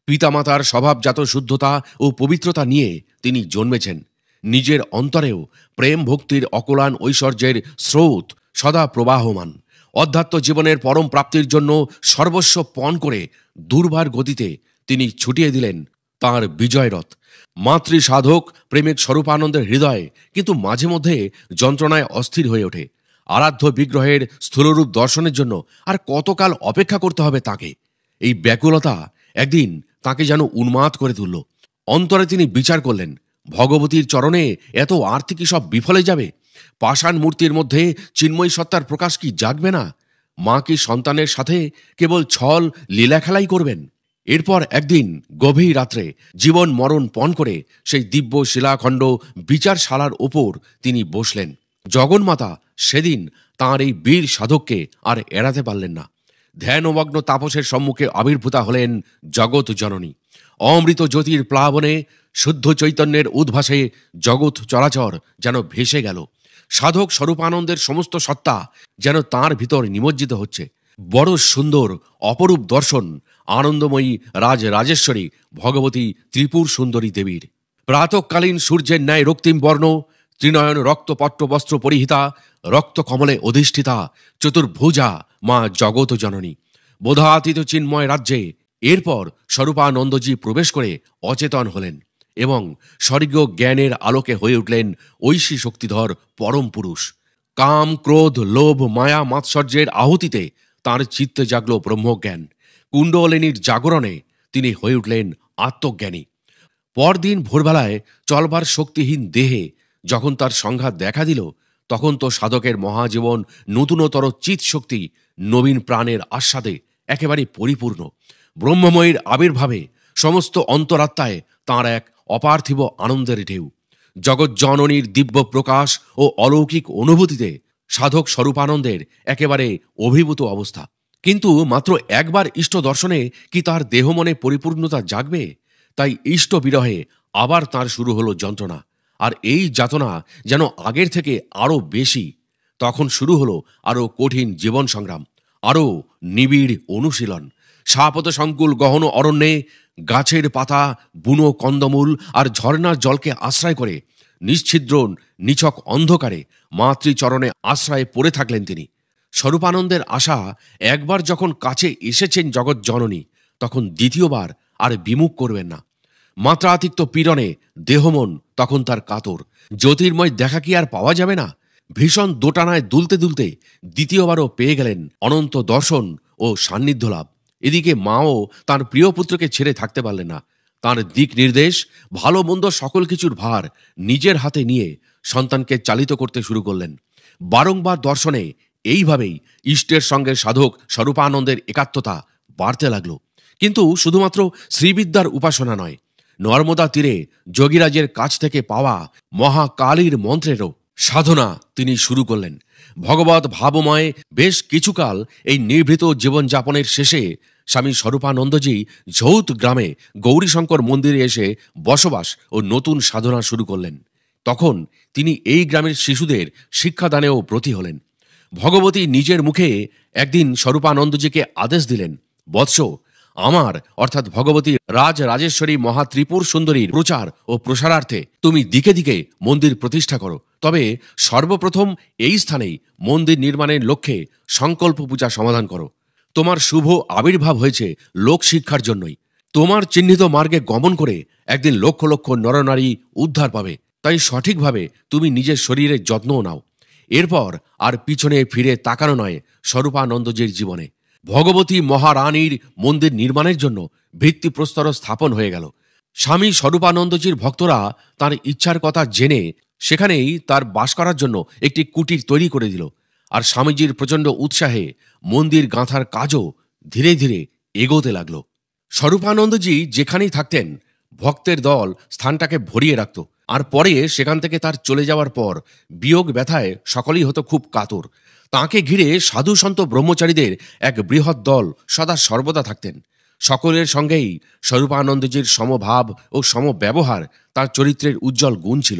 পিতামাতার স্বভাবজাত শুদ্ধতা ও পবিত্রতা নিয়ে তিনি জন্মেছেন। নিজের অন্তরেও প্রেম ভক্তির অকলান ঐশ্বর্যের স্রোত সদা প্রবাহমান। অধ্যাত্ম জীবনের পরম প্রাপ্তির জন্য সর্বস্ব পণ করে দুর্বার গতিতে তিনি ছুটিয়ে দিলেন তাঁর বিজয়রথ। মাতৃ সাধক প্রেমিক স্বরূপানন্দের হৃদয় কিন্তু মাঝে মধ্যে যন্ত্রণায় অস্থির হয়ে ওঠে। আরাধ্য বিগ্রহের স্থূলরূপ দর্শনের জন্য আর কতকাল অপেক্ষা করতে হবে তাকে? এই ব্যাকুলতা একদিন তাকে যেন উন্মাদ করে তুলল। অন্তরে তিনি বিচার করলেন, ভগবতীর চরণে এত আরতি কি সব বিফলে যাবে? পাষাণ মূর্তির মধ্যে চিন্ময়ী সত্তার প্রকাশ কি জাগবে না? মা কি সন্তানের সাথে কেবল ছল লীলা খেলাই করবেন? এরপর একদিন গভীর রাত্রে জীবন মরণ পণ করে সেই দিব্য শিলাখণ্ড বিচারশালার ওপর তিনি বসলেন। জগন্মাতা সেদিন তাঁর এই বীর সাধককে আর এড়াতে পারলেন না। ধ্যানমগ্ন তাপসের সম্মুখে আবির্ভূতা হলেন জগৎ জননী। অমৃত জ্যোতির প্লাবনে শুদ্ধ চৈতন্যের উদ্ভাসে জগৎ চরাচর যেন ভেসে গেল। সাধক স্বরূপানন্দের সমস্ত সত্তা যেন তাঁর ভিতর নিমজ্জিত হচ্ছে। বড় সুন্দর অপরূপ দর্শন আনন্দময়ী রাজ রাজেশ্বরী ভগবতী ত্রিপুর সুন্দরী দেবীর। প্রাতঃকালীন সূর্যের ন্যায় রক্তিম বর্ণ, ত্রিনয়ন রক্তপট্ট বস্ত্র পরিহিতা, রক্ত কমলে অধিষ্ঠিতা চতুর্ভুজা মা জগৎ জননী বোধাতীত চিন্ময় রাজ্যে। এরপর স্বরূপানন্দজি প্রবেশ করে অচেতন হলেন এবং স্বর্গীয় জ্ঞানের আলোকে হয়ে উঠলেন ঐশী শক্তিধর পরম পুরুষ। কাম, ক্রোধ, লোভ, মায়া, মাৎসর্যের আহুতিতে তাঁর চিত্তে জাগল ব্রহ্মজ্ঞান। কুণ্ডলিনীর জাগরণে তিনি হয়ে উঠলেন আত্মজ্ঞানী। পরদিন ভোরবেলায় চলবার শক্তিহীন দেহে যখন তার সংঘাত দেখা দিল, তখন তো সাধকের মহাজীবন নূতনতর চিৎ শক্তি নবীন প্রাণের আস্বাদে একেবারে পরিপূর্ণ। ব্রহ্মময়ীর আবির্ভাবে সমস্ত অন্তরাত্মায় তাঁর এক অপার্থিব আনন্দের ঢেউ। জগজ্জননীর দিব্য প্রকাশ ও অলৌকিক অনুভূতিতে সাধক স্বরূপানন্দের একেবারে অভিভূত অবস্থা। কিন্তু মাত্র একবার ইষ্ট দর্শনে কি তার দেহ মনে পরিপূর্ণতা জাগবে? তাই ইষ্ট বিরহে আবার তার শুরু হলো যন্ত্রণা। আর এই যাতনা যেন আগের থেকে আরো বেশি। তখন শুরু হলো আরো কঠিন জীবন সংগ্রাম, আরো নিবিড় অনুশীলন। শাপত সংকুল গহন অরণ্যে গাছের পাতা, বুনো কন্দমূল আর ঝর্ণার জলকে আশ্রয় করে নিশ্ছিদ্র নিছক অন্ধকারে মাতৃচরণে আশ্রয়ে পড়ে থাকলেন তিনি। স্বরূপানন্দের আশা একবার যখন কাছে এসেছেন জগৎ জননী, তখন দ্বিতীয়বার আর বিমুখ করবেন না। মাত্রাতিক্ত পীড়নে দেহমন তখন তার কাতর। জ্যোতির্ময় দেখা কি আর পাওয়া যাবে না? ভীষণ দোটানায় দুলতে দুলতে দ্বিতীয়বারও পেয়ে গেলেন অনন্ত দর্শন ও সান্নিধ্য লাভ। এদিকে মাও তার প্রিয় পুত্রকে ছেড়ে থাকতে পারলেন না। তার দিক নির্দেশ, ভালো মন্দ সকল কিছুর ভার নিজের হাতে নিয়ে সন্তানকে চালিত করতে শুরু করলেন। বারংবার দর্শনে এইভাবেই ইষ্টের সঙ্গে সাধক স্বরূপানন্দের একাত্মতা বাড়তে লাগল। কিন্তু শুধুমাত্র শ্রীবিদ্যার উপাসনা নয়, নর্মদা তীরে যোগীরাজের কাছ থেকে পাওয়া মহাকালীর মন্ত্রেরও সাধনা তিনি শুরু করলেন। ভগবত ভাবময় বেশ কিছুকাল এই নিভৃত জীবনযাপনের শেষে স্বামী স্বরূপানন্দজি ঝৌত গ্রামে গৌরীশঙ্কর মন্দিরে এসে বসবাস ও নতুন সাধনা শুরু করলেন। তখন তিনি এই গ্রামের শিশুদের শিক্ষাদানেও ব্রতী হলেন। ভগবতী নিজের মুখে একদিন স্বরূপানন্দজিকে আদেশ দিলেন, বৎস, আমার অর্থাৎ ভগবতী রাজরাজেশ্বরী মহাত্রিপুর সুন্দরীর প্রচার ও প্রসারার্থে তুমি দিকে দিকে মন্দির প্রতিষ্ঠা করো। তবে সর্বপ্রথম এই স্থানেই মন্দির নির্মাণের লক্ষ্যে সংকল্প পূজা সমাধান করো। তোমার শুভ আবির্ভাব হয়েছে লোক শিক্ষার জন্যই। তোমার চিহ্নিত মার্গে গমন করে একদিন লক্ষ লক্ষ নরনারী উদ্ধার পাবে। তাই সঠিকভাবে তুমি নিজের শরীরের যত্নও নাও। এরপর আর পিছনে ফিরে তাকানো নয় স্বরূপানন্দজির জীবনে। ভগবতী মহারানীর মন্দির নির্মাণের জন্য ভিত্তিপ্রস্তর স্থাপন হয়ে গেল। স্বামী স্বরূপানন্দজির ভক্তরা তার ইচ্ছার কথা জেনে সেখানেই তার বাস করার জন্য একটি কুটির তৈরি করে দিল। আর স্বামীজির প্রচণ্ড উৎসাহে মন্দির গাঁথার কাজও ধীরে ধীরে এগোতে লাগলো। স্বরূপানন্দজি যেখানেই থাকতেন ভক্তের দল স্থানটাকে ভরিয়ে রাখত। আর পরে সেখান থেকে তার চলে যাওয়ার পর বিয়োগ ব্যথায় সকলেই হতো খুব কাতর। তাঁকে ঘিরে সাধু সন্ত ব্রহ্মচারীদের এক বৃহৎ দল সদা সর্বদা থাকতেন। সকলের সঙ্গেই স্বরূপানন্দজির সমভাব ও সমব্যবহার তার চরিত্রের উজ্জ্বল গুণ ছিল।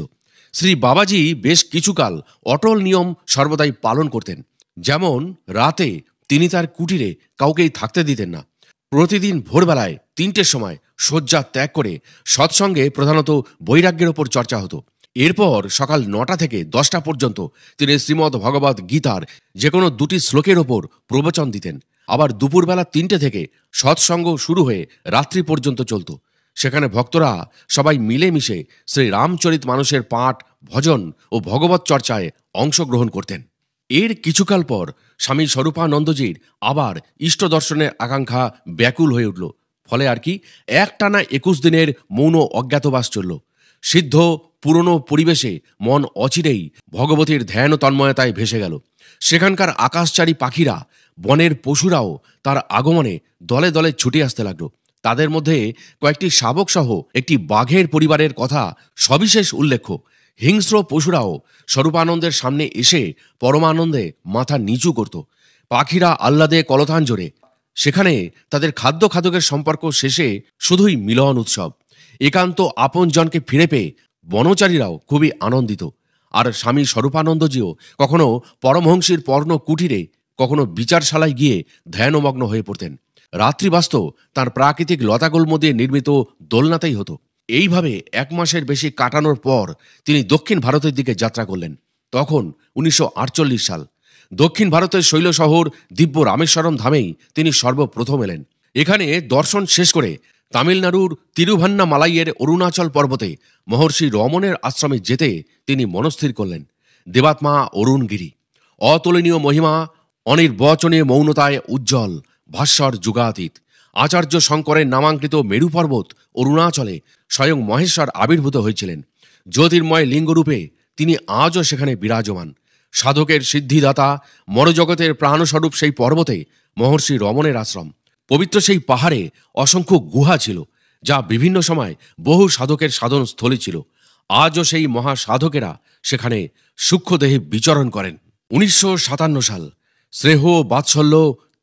শ্রী বাবাজি বেশ কিছুকাল অটল নিয়ম সর্বদাই পালন করতেন। যেমন রাতে তিনি তার কুটিরে কাউকেই থাকতে দিতেন না। প্রতিদিন ভোরবেলায় 3টের সময় শয্যা ত্যাগ করে সৎসঙ্গে প্রধানত বৈরাগ্যের ওপর চর্চা হতো। এরপর সকাল 9টা থেকে 10টা পর্যন্ত তিনি শ্রীমদ্ ভগবদ্ গীতার যে কোনো 2টি শ্লোকের ওপর প্রবচন দিতেন। আবার দুপুরবেলা 3টে থেকে সৎসঙ্গ শুরু হয়ে রাত্রি পর্যন্ত চলত। সেখানে ভক্তরা সবাই মিলেমিশে শ্রী রামচরিত মানুষের পাঠ, ভজন ও ভগবত চর্চায় অংশগ্রহণ করতেন। এর কিছুকাল পর স্বামী স্বরূপানন্দজির আবার ইষ্ট দর্শনের আকাঙ্ক্ষা ব্যাকুল হয়ে উঠল। ফলে আর কি একটানা 21 দিনের মৌন অজ্ঞাতবাস চলল। সিদ্ধ পুরনো পরিবেশে মন অচিরেই ভগবতীর ধ্যান ও তন্ময়তায় ভেসে গেল। সেখানকার আকাশচারী পাখিরা, বনের পশুরাও তার আগমনে দলে দলে ছুটে আসতে লাগলো। তাদের মধ্যে কয়েকটি শাবক সহ একটি বাঘের পরিবারের কথা সবিশেষ উল্লেখ্য। হিংস্র পশুরাও স্বরূপানন্দের সামনে এসে পরমানন্দে মাথা নিচু করত। পাখিরা আহ্লাদে কলতান জোরে। সেখানে তাদের খাদ্য খাদকের সম্পর্ক শেষে শুধুই মিলন উৎসব। একান্ত আপনজনকে ফিরে পেয়ে বনচারীরাও খুবই আনন্দিত। আর স্বামী স্বরূপানন্দজিও কখনো পরমহংসীর পর্ণ কুটিরে, কখনো বিচারশালায় গিয়ে ধ্যানমগ্ন হয়ে পড়তেন। রাত্রিবাস্ত তার প্রাকৃতিক লতাগুল্ম দিয়ে নির্মিত দোলনাতেই হতো। এইভাবে 1 মাসের বেশি কাটানোর পর তিনি দক্ষিণ ভারতের দিকে যাত্রা করলেন। তখন 1948 সাল। দক্ষিণ ভারতের শৈল শহর দিব্য রামেশ্বরম ধামেই তিনি সর্বপ্রথম এলেন। এখানে দর্শন শেষ করে তামিলনাড়ুর তিরুভান্নামালাইয়ের অরুণাচল পর্বতে মহর্ষি রমণের আশ্রমে যেতে তিনি মনস্থির করলেন। দেবাত্মা অরুণগিরি, অতুলনীয় মহিমা, অনির্বচনীয় মৌনতায় উজ্জ্বল, ভাস্বর যুগাতীত। আচার্য শঙ্করের নামাঙ্কিত মেরু পর্বত অরুণাচলে স্বয়ং মহেশ্বর আবির্ভূত হয়েছিলেন। জ্যোতির্ময় লিঙ্গরূপে তিনি আজও সেখানে বিরাজমান। সাধকের সিদ্ধিদাতা, মরজগতের প্রাণস্বরূপ সেই পর্বতে মহর্ষি রমণের আশ্রম। পবিত্র সেই পাহাড়ে অসংখ্য গুহা ছিল, যা বিভিন্ন সময় বহু সাধকের সাধন স্থলী ছিল। আজও সেই মহাসাধকেরা সেখানে সূক্ষ্মদেহে বিচরণ করেন। 1957 সাল। স্নেহ, বাৎসল্য,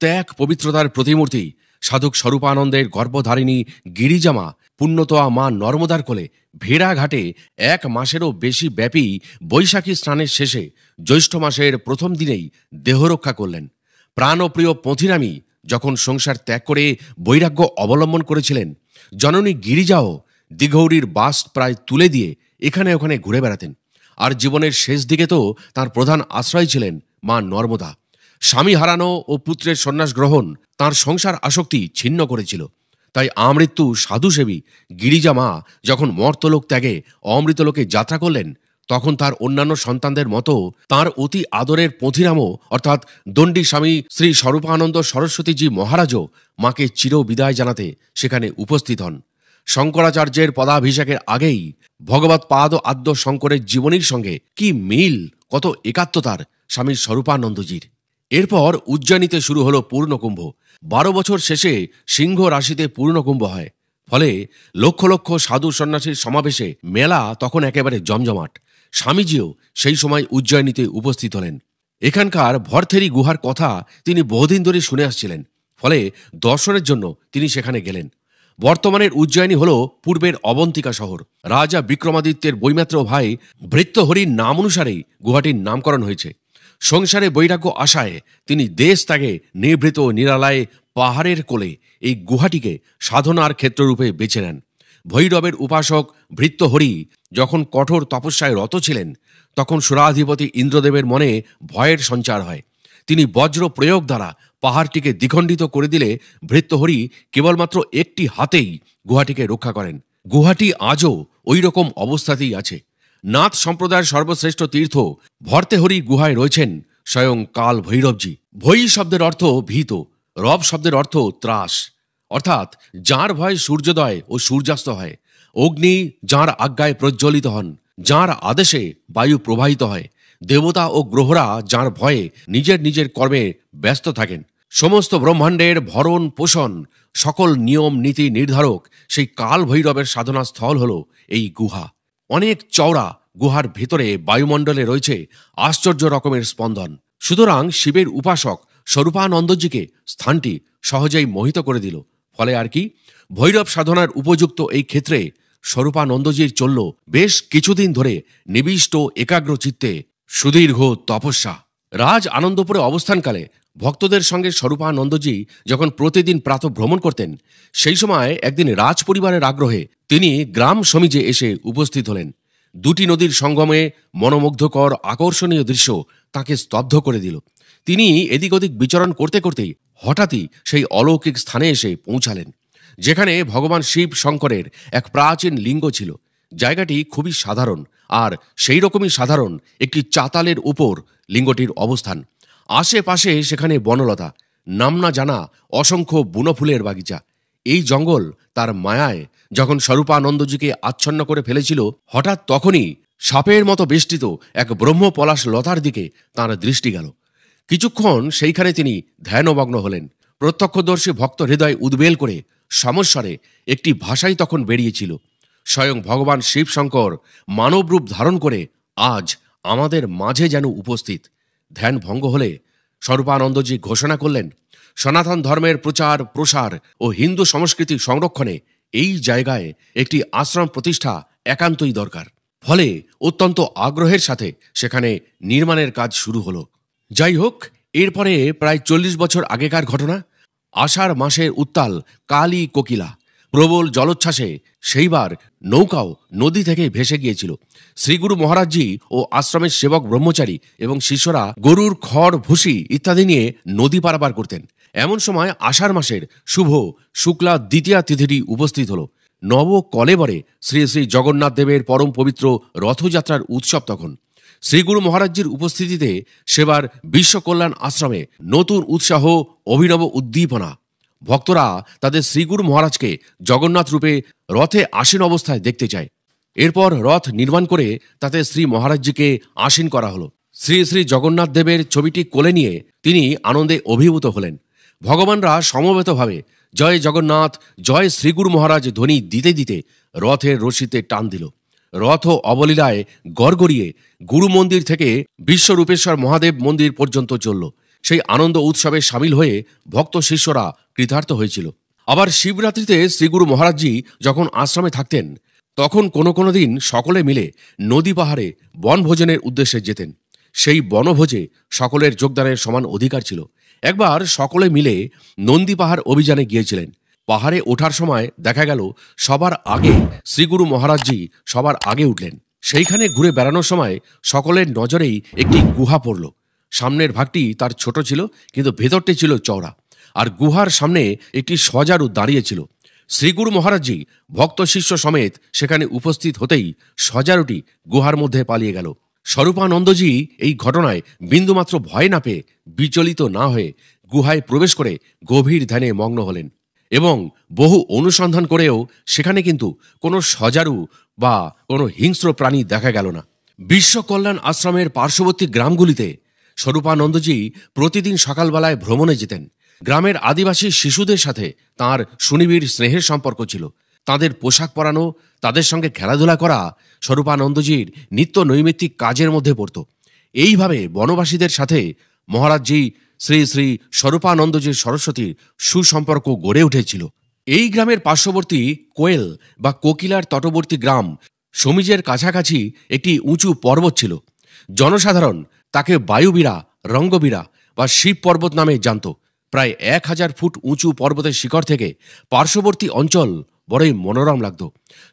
ত্যাগ, পবিত্রতার প্রতিমূর্তি সাধক স্বরূপানন্দের গর্ভধারিণী গিরিজামা পুণ্যতোয়া মা নর্মদার কোলে ভেড়াঘাটে 1 মাসেরও বেশি ব্যাপী বৈশাখী স্নানের শেষে জ্যৈষ্ঠ মাসের প্রথম দিনেই দেহরক্ষা করলেন। প্রাণপ্রিয় পথিরামী যখন সংসার ত্যাগ করে বৈরাগ্য অবলম্বন করেছিলেন, জননী গিরিজাও দিঘৌরীর বাস প্রায় তুলে দিয়ে এখানে ওখানে ঘুরে বেড়াতেন। আর জীবনের শেষ দিকে তো তার প্রধান আশ্রয় ছিলেন মা নর্মদা। স্বামী হারানো ও পুত্রের সন্ন্যাস গ্রহণ তাঁর সংসার আসক্তি ছিন্ন করেছিল। তাই আমৃত্যু সাধুসেবী গিরিজা মা যখন মর্তলোক ত্যাগে অমৃতলোকে যাত্রা করলেন, তখন তার অন্যান্য সন্তানদের মতো তাঁর অতি আদরের পথিরামও অর্থাৎ দণ্ডী স্বামী শ্রী স্বরূপানন্দ সরস্বতীজি মহারাজও মাকে চির বিদায় জানাতে সেখানে উপস্থিত হন। শঙ্করাচার্যের পদাভিষেকের আগেই ভগবৎ পাদ আদ্য শঙ্করের জীবনীর সঙ্গে কি মিল, কত একাত্মতার স্বামী স্বরূপানন্দজির। এরপর উজ্জয়িনীতে শুরু হলো পূর্ণকুম্ভ। 12 বছর শেষে সিংহ রাশিতে পূর্ণকুম্ভ হয়। ফলে লক্ষ লক্ষ সাধু সন্ন্যাসীর সমাবেশে মেলা তখন একেবারে জমজমাট। স্বামীজিও সেই সময় উজ্জয়িনীতে উপস্থিত হলেন। এখানকার ভরথেরি গুহার কথা তিনি বহুদিন ধরে শুনে আসছিলেন। ফলে দর্শনের জন্য তিনি সেখানে গেলেন। বর্তমানের উজ্জয়িনী হল পূর্বের অবন্তিকা শহর। রাজা বিক্রমাদিত্যের বৈমাত্র ভাই ভৃত্যহরির নাম অনুসারেই গুহাটির নামকরণ হয়েছে। সংসারে বৈরাগ্য আশায় তিনি দেশ ত্যাগে নিভৃত নিরালায় পাহাড়ের কোলে এই গুহাটিকে সাধনার ক্ষেত্ররূপে বেছে নেন। ভৈরবের উপাসক ভৃত্যহরি যখন কঠোর তপস্যায় রত ছিলেন, তখন সুরাধিপতি ইন্দ্রদেবের মনে ভয়ের সঞ্চার হয়। তিনি বজ্র প্রয়োগ দ্বারা পাহাড়টিকে দ্বিখণ্ডিত করে দিলে ভৃত্যহরি কেবলমাত্র একটি হাতেই গুহাটিকে রক্ষা করেন। গুহাটি আজও ওই রকম অবস্থাতেই আছে। নাথ সম্প্রদায়ের সর্বশ্রেষ্ঠ তীর্থ ভর্তেহরি গুহায় রয়েছেন স্বয়ং কাল ভৈরবজি। ভৈ শব্দের অর্থ ভীত, রব শব্দের অর্থ ত্রাস, অর্থাৎ যাঁর ভয় সূর্যোদয় ও সূর্যাস্ত হয়, অগ্নি যাঁর আজ্ঞায় প্রজ্বলিত হন, যাঁর আদেশে বায়ু প্রবাহিত হয়, দেবতা ও গ্রহরা যাঁর ভয়ে নিজের নিজের কর্মে ব্যস্ত থাকেন, সমস্ত ব্রহ্মাণ্ডের ভরণ পোষণ, সকল নিয়ম নীতি নির্ধারক সেই কাল ভৈরবের সাধনা স্থল হল এই গুহা। অনেক চওড়া গুহার ভেতরে বায়ুমণ্ডলে রয়েছে আশ্চর্য রকমের স্পন্দন। সুতরাং শিবের উপাসক স্বরূপানন্দজিকে স্থানটি সহজেই মোহিত করে দিল। ফলে আর কি, ভৈরব সাধনার উপযুক্ত এই ক্ষেত্রে স্বরূপানন্দজির চলল বেশ কিছুদিন ধরে নিবিষ্ট একাগ্র চিত্তে সুদীর্ঘ তপস্যা। রাজ আনন্দপুরে অবস্থানকালে ভক্তদের সঙ্গে স্বরূপানন্দজি যখন প্রতিদিন প্রাতঃ ভ্রমণ করতেন, সেই সময় একদিন রাজ পরিবারের আগ্রহে তিনি গ্রাম সমীজে এসে উপস্থিত হলেন। দুটি নদীর সঙ্গমে মনোমুগ্ধকর আকর্ষণীয় দৃশ্য তাকে স্তব্ধ করে দিল। তিনি এদিক ওদিক বিচরণ করতে করতেই হঠাৎই সেই অলৌকিক স্থানে এসে পৌঁছালেন, যেখানে ভগবান শিব শঙ্করের এক প্রাচীন লিঙ্গ ছিল। জায়গাটি খুবই সাধারণ, আর সেই রকমই সাধারণ একটি চাতালের উপর লিঙ্গটির অবস্থান। আশেপাশে সেখানে বনলতা, নাম না জানা অসংখ্য বুনোফুলের বাগিচা। এই জঙ্গল তার মায়ায় যখন স্বরূপানন্দজিকে আচ্ছন্ন করে ফেলেছিল, হঠাৎ তখনই সাপের মতো বেষ্টিত এক ব্রহ্ম পলাশ লতার দিকে তাঁর দৃষ্টি গেল। কিছুক্ষণ সেইখানে তিনি ধ্যানমগ্ন হলেন। প্রত্যক্ষদর্শী ভক্ত হৃদয় উদ্বেল করে সমস্বরে একটি ভাষাই তখন বেরিয়েছিল, স্বয়ং ভগবান শিবশঙ্কর মানবরূপ ধারণ করে আজ আমাদের মাঝে যেন উপস্থিত। ধ্যান ভঙ্গ হলে স্বরূপানন্দজি ঘোষণা করলেন, সনাতন ধর্মের প্রচার প্রসার ও হিন্দু সংস্কৃতি সংরক্ষণে এই জায়গায় একটি আশ্রম প্রতিষ্ঠা একান্তই দরকার। ফলে অত্যন্ত আগ্রহের সাথে সেখানে নির্মাণের কাজ শুরু হলো। যাই হোক, এরপরে প্রায় 40 বছর আগেকার ঘটনা। আষাঢ় মাসের উত্তাল কালী কোকিলা প্রবল জলোচ্ছ্বাসে সেইবার নৌকাও নদী থেকে ভেসে গিয়েছিল। শ্রীগুরু মহারাজজি ও আশ্রমের সেবক ব্রহ্মচারী এবং শিষ্যরা গরুর খড় ভুসি ইত্যাদি নিয়ে নদী পারাপার করতেন। এমন সময় আষাঢ় মাসের শুভ শুক্লা দ্বিতীয়া তিথিটি উপস্থিত হল। নব কলেবরে শ্রী শ্রী জগন্নাথ দেবের পরম পবিত্র রথযাত্রার উৎসব তখন। শ্রীগুরু মহারাজজির উপস্থিতিতে সেবার বিশ্বকল্যাণ আশ্রমে নতুন উৎসাহ, অভিনব উদ্দীপনা। ভক্তরা তাদের শ্রীগুরু মহারাজকে জগন্নাথ রূপে রথে আসীন অবস্থায় দেখতে চায়। এরপর রথ নির্মাণ করে তাতে শ্রী মহারাজজিকে আসীন করা হলো। শ্রী শ্রী জগন্নাথ দেবের ছবিটি কোলে নিয়ে তিনি আনন্দে অভিভূত হলেন। ভগবানরা সমবেতভাবে জয় জগন্নাথ, জয় শ্রীগুরু মহারাজ ধ্বনি দিতে দিতে রথের রশিতে টান দিল। রথ অবলীলায় গড়গড়িয়ে গুরু মন্দির থেকে বিশ্বরূপেশ্বর মহাদেব মন্দির পর্যন্ত চলল। সেই আনন্দ উৎসবে সামিল হয়ে ভক্ত শিষ্যরা কৃতার্থ হয়েছিল। আবার শিবরাত্রিতে শ্রীগুরু মহারাজজি যখন আশ্রমে থাকতেন, তখন কোনো দিন সকলে মিলে নদী পাহাড়ে বনভোজনের উদ্দেশ্যে যেতেন। সেই বনভোজে সকলের যোগদানের সমান অধিকার ছিল। একবার সকলে মিলে নন্দী পাহাড় অভিযানে গিয়েছিলেন। পাহাড়ে ওঠার সময় দেখা গেল সবার আগে শ্রীগুরু মহারাজজি সবার আগে উঠলেন। সেইখানে ঘুরে বেড়ানোর সময় সকলের নজরেই একটি গুহা পড়ল। সামনের ভাগটি তার ছোট ছিল, কিন্তু ভেতরটি ছিল চওড়া, আর গুহার সামনে একটি সজারু দাঁড়িয়েছিল। শ্রীগুরু মহারাজজি ভক্ত শিষ্য সমেত সেখানে উপস্থিত হতেই সজারুটি গুহার মধ্যে পালিয়ে গেল। স্বরূপানন্দজি এই ঘটনায় বিন্দুমাত্র ভয় না পেয়ে, বিচলিত না হয়ে গুহায় প্রবেশ করে গভীর ধ্যানে মগ্ন হলেন এবং বহু অনুসন্ধান করেও সেখানে কিন্তু কোনো সজারু বা কোনো হিংস্র প্রাণী দেখা গেল না। বিশ্বকল্যাণ আশ্রমের পার্শ্ববর্তী গ্রামগুলিতে স্বরূপানন্দজি প্রতিদিন সকালবেলায় ভ্রমণে যেতেন। গ্রামের আদিবাসী শিশুদের সাথে তাঁর সুনিবিড় স্নেহের সম্পর্ক ছিল। তাদের পোশাক পরানো, তাদের সঙ্গে খেলাধুলা করা স্বরূপানন্দজির নিত্য নৈমিত্তিক কাজের মধ্যে পড়ত। এইভাবে বনবাসীদের সাথে মহারাজজি শ্রী শ্রী স্বরূপানন্দজির সরস্বতীর সুসম্পর্ক গড়ে উঠেছিল। এই গ্রামের পার্শ্ববর্তী কোয়েল বা কোকিলার তটবর্তী গ্রাম সমীজের কাছাকাছি একটি উঁচু পর্বত ছিল। জনসাধারণ তাকে বায়ুবীরা রঙ্গবীরা বা শিব পর্বত নামে জানত। প্রায় 1000 ফুট উঁচু পর্বতের শিখর থেকে পার্শ্ববর্তী অঞ্চল বড়ই মনোরম লাগত।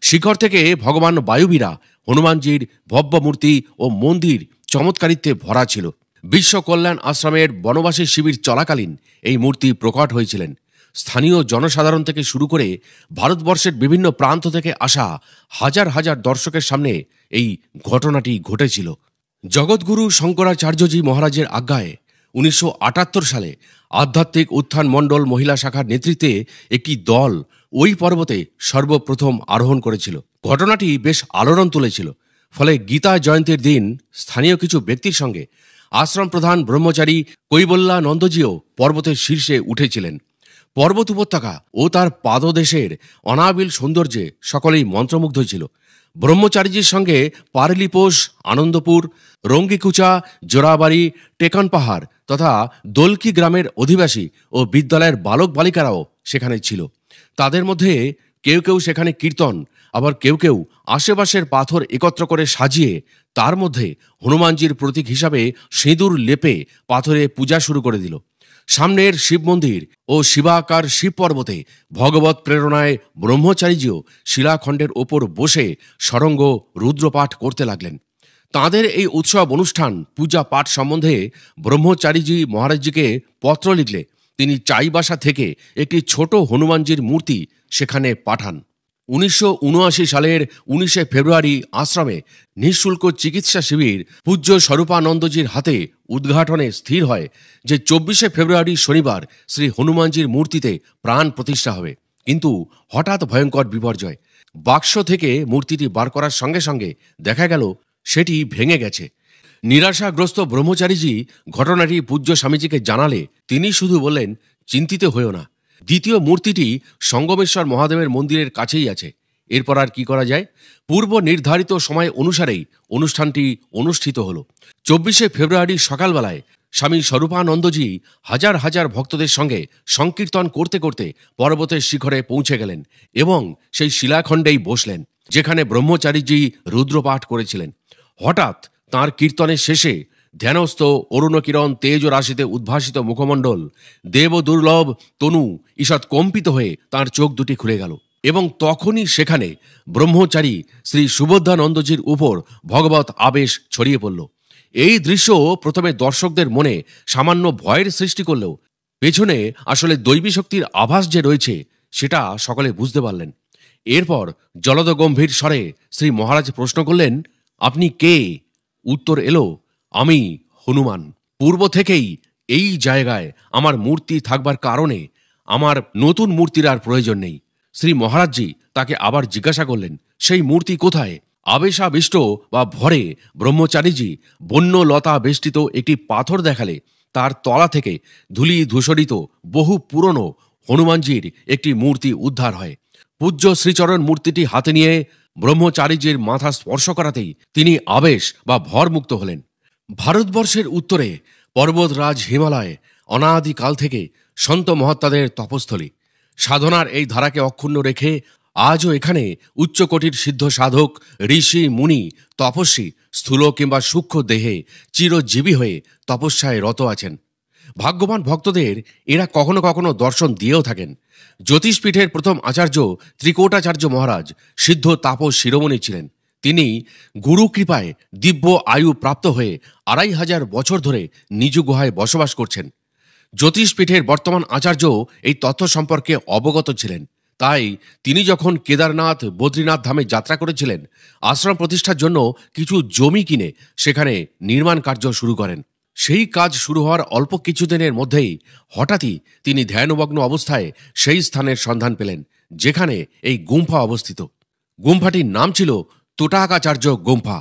শিখর থেকে ভগবান বায়ুবীরা হনুমানজির ভব্য মূর্তি ও মন্দির চমৎকারিত্বে ভরা ছিল। বিশ্ব কল্যাণ আশ্রমের বনবাসী শিবির চলাকালীন এই মূর্তি প্রকট হয়েছিলেন। স্থানীয় জনসাধারণ থেকে শুরু করে ভারতবর্ষের বিভিন্ন প্রান্ত থেকে আসা হাজার হাজার দর্শকের সামনে এই ঘটনাটি ঘটেছিল। জগৎগুরু শঙ্করাচার্যজি মহারাজের আজ্ঞায় 1978 সালে আধ্যাত্মিক উত্থান মণ্ডল মহিলা শাখার নেতৃত্বে একটি দল ওই পর্বতে সর্বপ্রথম আরোহণ করেছিল। ঘটনাটি বেশ আলোড়ন তুলেছিল। ফলে গীতা জয়ন্তীর দিন স্থানীয় কিছু ব্যক্তির সঙ্গে আশ্রম প্রধান ব্রহ্মচারী কৈবল্যানন্দজিও পর্বতের শীর্ষে উঠেছিলেন। পর্বত উপত্যকা ও তার পাদদেশের অনাবিল সৌন্দর্যে সকলেই মন্ত্রমুগ্ধ ছিল। ব্রহ্মচারীজির সঙ্গে পারলিপোষ, আনন্দপুর, রঙ্গিকুচা, জোড়াবাড়ি, টেকন পাহাড় তথা দোলকি গ্রামের অধিবাসী ও বিদ্যালয়ের বালক বালিকারাও সেখানে ছিল। তাদের মধ্যে কেউ কেউ সেখানে কীর্তন, আবার কেউ কেউ আশেপাশের পাথর একত্র করে সাজিয়ে তার মধ্যে হনুমানজির প্রতীক হিসাবে সিঁদুর লেপে পাথরে পূজা শুরু করে দিল। সামনের শিব মন্দির ও শিবাকার শিব পর্বতে ভগবত প্রেরণায় ব্রহ্মচারীজিও শিলাখণ্ডের ওপর বসে সরঙ্গ রুদ্রপাঠ করতে লাগলেন। তাঁদের এই উৎসব অনুষ্ঠান পূজা পাঠ সম্বন্ধে ব্রহ্মচারীজি মহারাজজিকে পত্র লিখলে তিনি চাইবাসা থেকে একটি ছোট হনুমানজির মূর্তি সেখানে পাঠান। 1979 সালের 19 ফেব্রুয়ারি আশ্রমে নিঃশুল্ক চিকিৎসা শিবির পূজ্য স্বরূপানন্দজির হাতে উদ্ঘাটনে স্থির হয় যে 24 ফেব্রুয়ারি শনিবার শ্রী হনুমানজির মূর্তিতে প্রাণ প্রতিষ্ঠা হবে। কিন্তু হঠাৎ ভয়ঙ্কর বিপর্যয়। বাক্স থেকে মূর্তিটি বার করার সঙ্গে সঙ্গে দেখা গেল সেটি ভেঙে গেছে। নিরাশাগ্রস্ত ব্রহ্মচারীজি ঘটনাটি পূজ্য স্বামীজিকে জানালে তিনি শুধু বললেন, চিন্তিত হইও না, দ্বিতীয় মূর্তিটি সঙ্গমেশ্বর মহাদেবের মন্দিরের কাছেই আছে। এরপর আর কি করা যায়? পূর্ব নির্ধারিত সময় অনুসারেই অনুষ্ঠানটি অনুষ্ঠিত হল। 24 ফেব্রুয়ারি সকালবেলায় স্বামী স্বরূপানন্দজি হাজার হাজার ভক্তদের সঙ্গে সংকীর্তন করতে করতে পর্বতের শিখরে পৌঁছে গেলেন এবং সেই শিলাখণ্ডেই বসলেন যেখানে ব্রহ্মচারীজি রুদ্রপাঠ করেছিলেন। হঠাৎ তাঁর কীর্তনের শেষে ধ্যানস্থ অরুণকিরণ তেজ রাশিতে উদ্ভাসিত মুখমণ্ডল, দেব দুর্লভ তনু ঈষৎ কম্পিত হয়ে তাঁর চোখ দুটি খুলে গেল এবং তখনই সেখানে ব্রহ্মচারী শ্রী সুবোধানন্দজির উপর ভগবত আবেশ ছড়িয়ে পড়ল। এই দৃশ্য প্রথমে দর্শকদের মনে সামান্য ভয়ের সৃষ্টি করলেও পেছনে আসলে দৈবী শক্তির আভাস যে রয়েছে সেটা সকলে বুঝতে পারলেন। এরপর জলদ গম্ভীর স্বরে শ্রী মহারাজ প্রশ্ন করলেন, আপনি কে? উত্তর এলো, আমি হনুমান। পূর্ব থেকেই এই জায়গায় আমার মূর্তি থাকবার কারণে আমার নতুন মূর্তির আর প্রয়োজন নেই। শ্রী মহারাজজি তাকে আবার জিজ্ঞাসা করলেন, সেই মূর্তি কোথায়? আবেশাবিষ্ট বা ভরে ব্রহ্মচারীজি বন্য লতা বেষ্টিত একটি পাথর দেখালে তার তলা থেকে ধূলি ধূসরিত বহু পুরনো হনুমানজির একটি মূর্তি উদ্ধার হয়। পূজ্য শ্রীচরণ মূর্তিটি হাতে নিয়ে ব্রহ্মচারীজির মাথা স্পর্শ করাতেই তিনি আবেশ বা ভরমুক্ত হলেন। ভারতবর্ষের উত্তরে পর্বতরাজ হিমালয় অনাদিকাল থেকে সন্ত মহাত্মাদের তপস্থলী। সাধনার এই ধারাকে অক্ষুণ্ণ রেখে আজও এখানে উচ্চকোটির সিদ্ধ সাধক, ঋষি, মুনি, তপস্বী স্থূল কিংবা সূক্ষ্ম দেহে চিরজীবী হয়ে তপস্যায় রত আছেন। ভাগ্যবান ভক্তদের এরা কখনো কখনো দর্শন দিয়েও থাকেন। জ্যোতিষপীঠের প্রথম আচার্য ত্রিকোটাচার্য মহারাজ সিদ্ধ তাপস শিরোমণি ছিলেন। তিনি গুরু কৃপায় দিব্য আয়ু প্রাপ্ত হয়ে 2500 বছর ধরে নিজ গুহায় বসবাস করছেন। জ্যোতিষপীঠের বর্তমান আচার্য এই তথ্য সম্পর্কে অবগত ছিলেন। তাই তিনি যখন কেদারনাথ, বদ্রীনাথ ধামে যাত্রা করেছিলেন, আশ্রম প্রতিষ্ঠার জন্য কিছু জমি কিনে সেখানে নির্মাণ কার্য শুরু করেন। সেই কাজ শুরু হওয়ার অল্প কিছুদিনের মধ্যেই হঠাৎই তিনি ধ্যানমগ্ন অবস্থায় সেই স্থানের সন্ধান পেলেন যেখানে এই গুম্ফা অবস্থিত। গুম্ফাটির নাম ছিল তোটাকাচার্য গুম্ফা।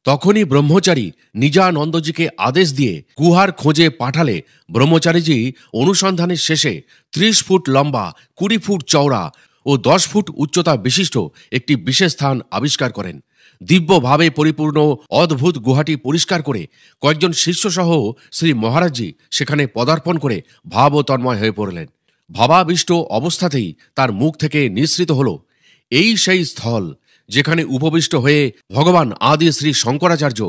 তখনই ব্রহ্মচারী নিজানন্দজিকে আদেশ দিয়ে গুহার খোঁজে পাঠালে ব্রহ্মচারীজি অনুসন্ধানের শেষে 30 ফুট লম্বা, 20 ফুট চওড়া ও 10 ফুট উচ্চতা বিশিষ্ট একটি বিশেষ স্থান আবিষ্কার করেন। দিব্যভাবে পরিপূর্ণ অদ্ভুত গুহাটি পরিষ্কার করে কয়েকজন শিষ্যসহ শ্রী মহারাজজি সেখানে পদার্পণ করে ভাবতন্ময় হয়ে পড়লেন। ভাবাবিষ্ট অবস্থাতেই তার মুখ থেকে নিঃসৃত হল, এই সেই স্থল যেখানে উপবিষ্ট হয়ে ভগবান আদি শ্রী শঙ্করাচার্য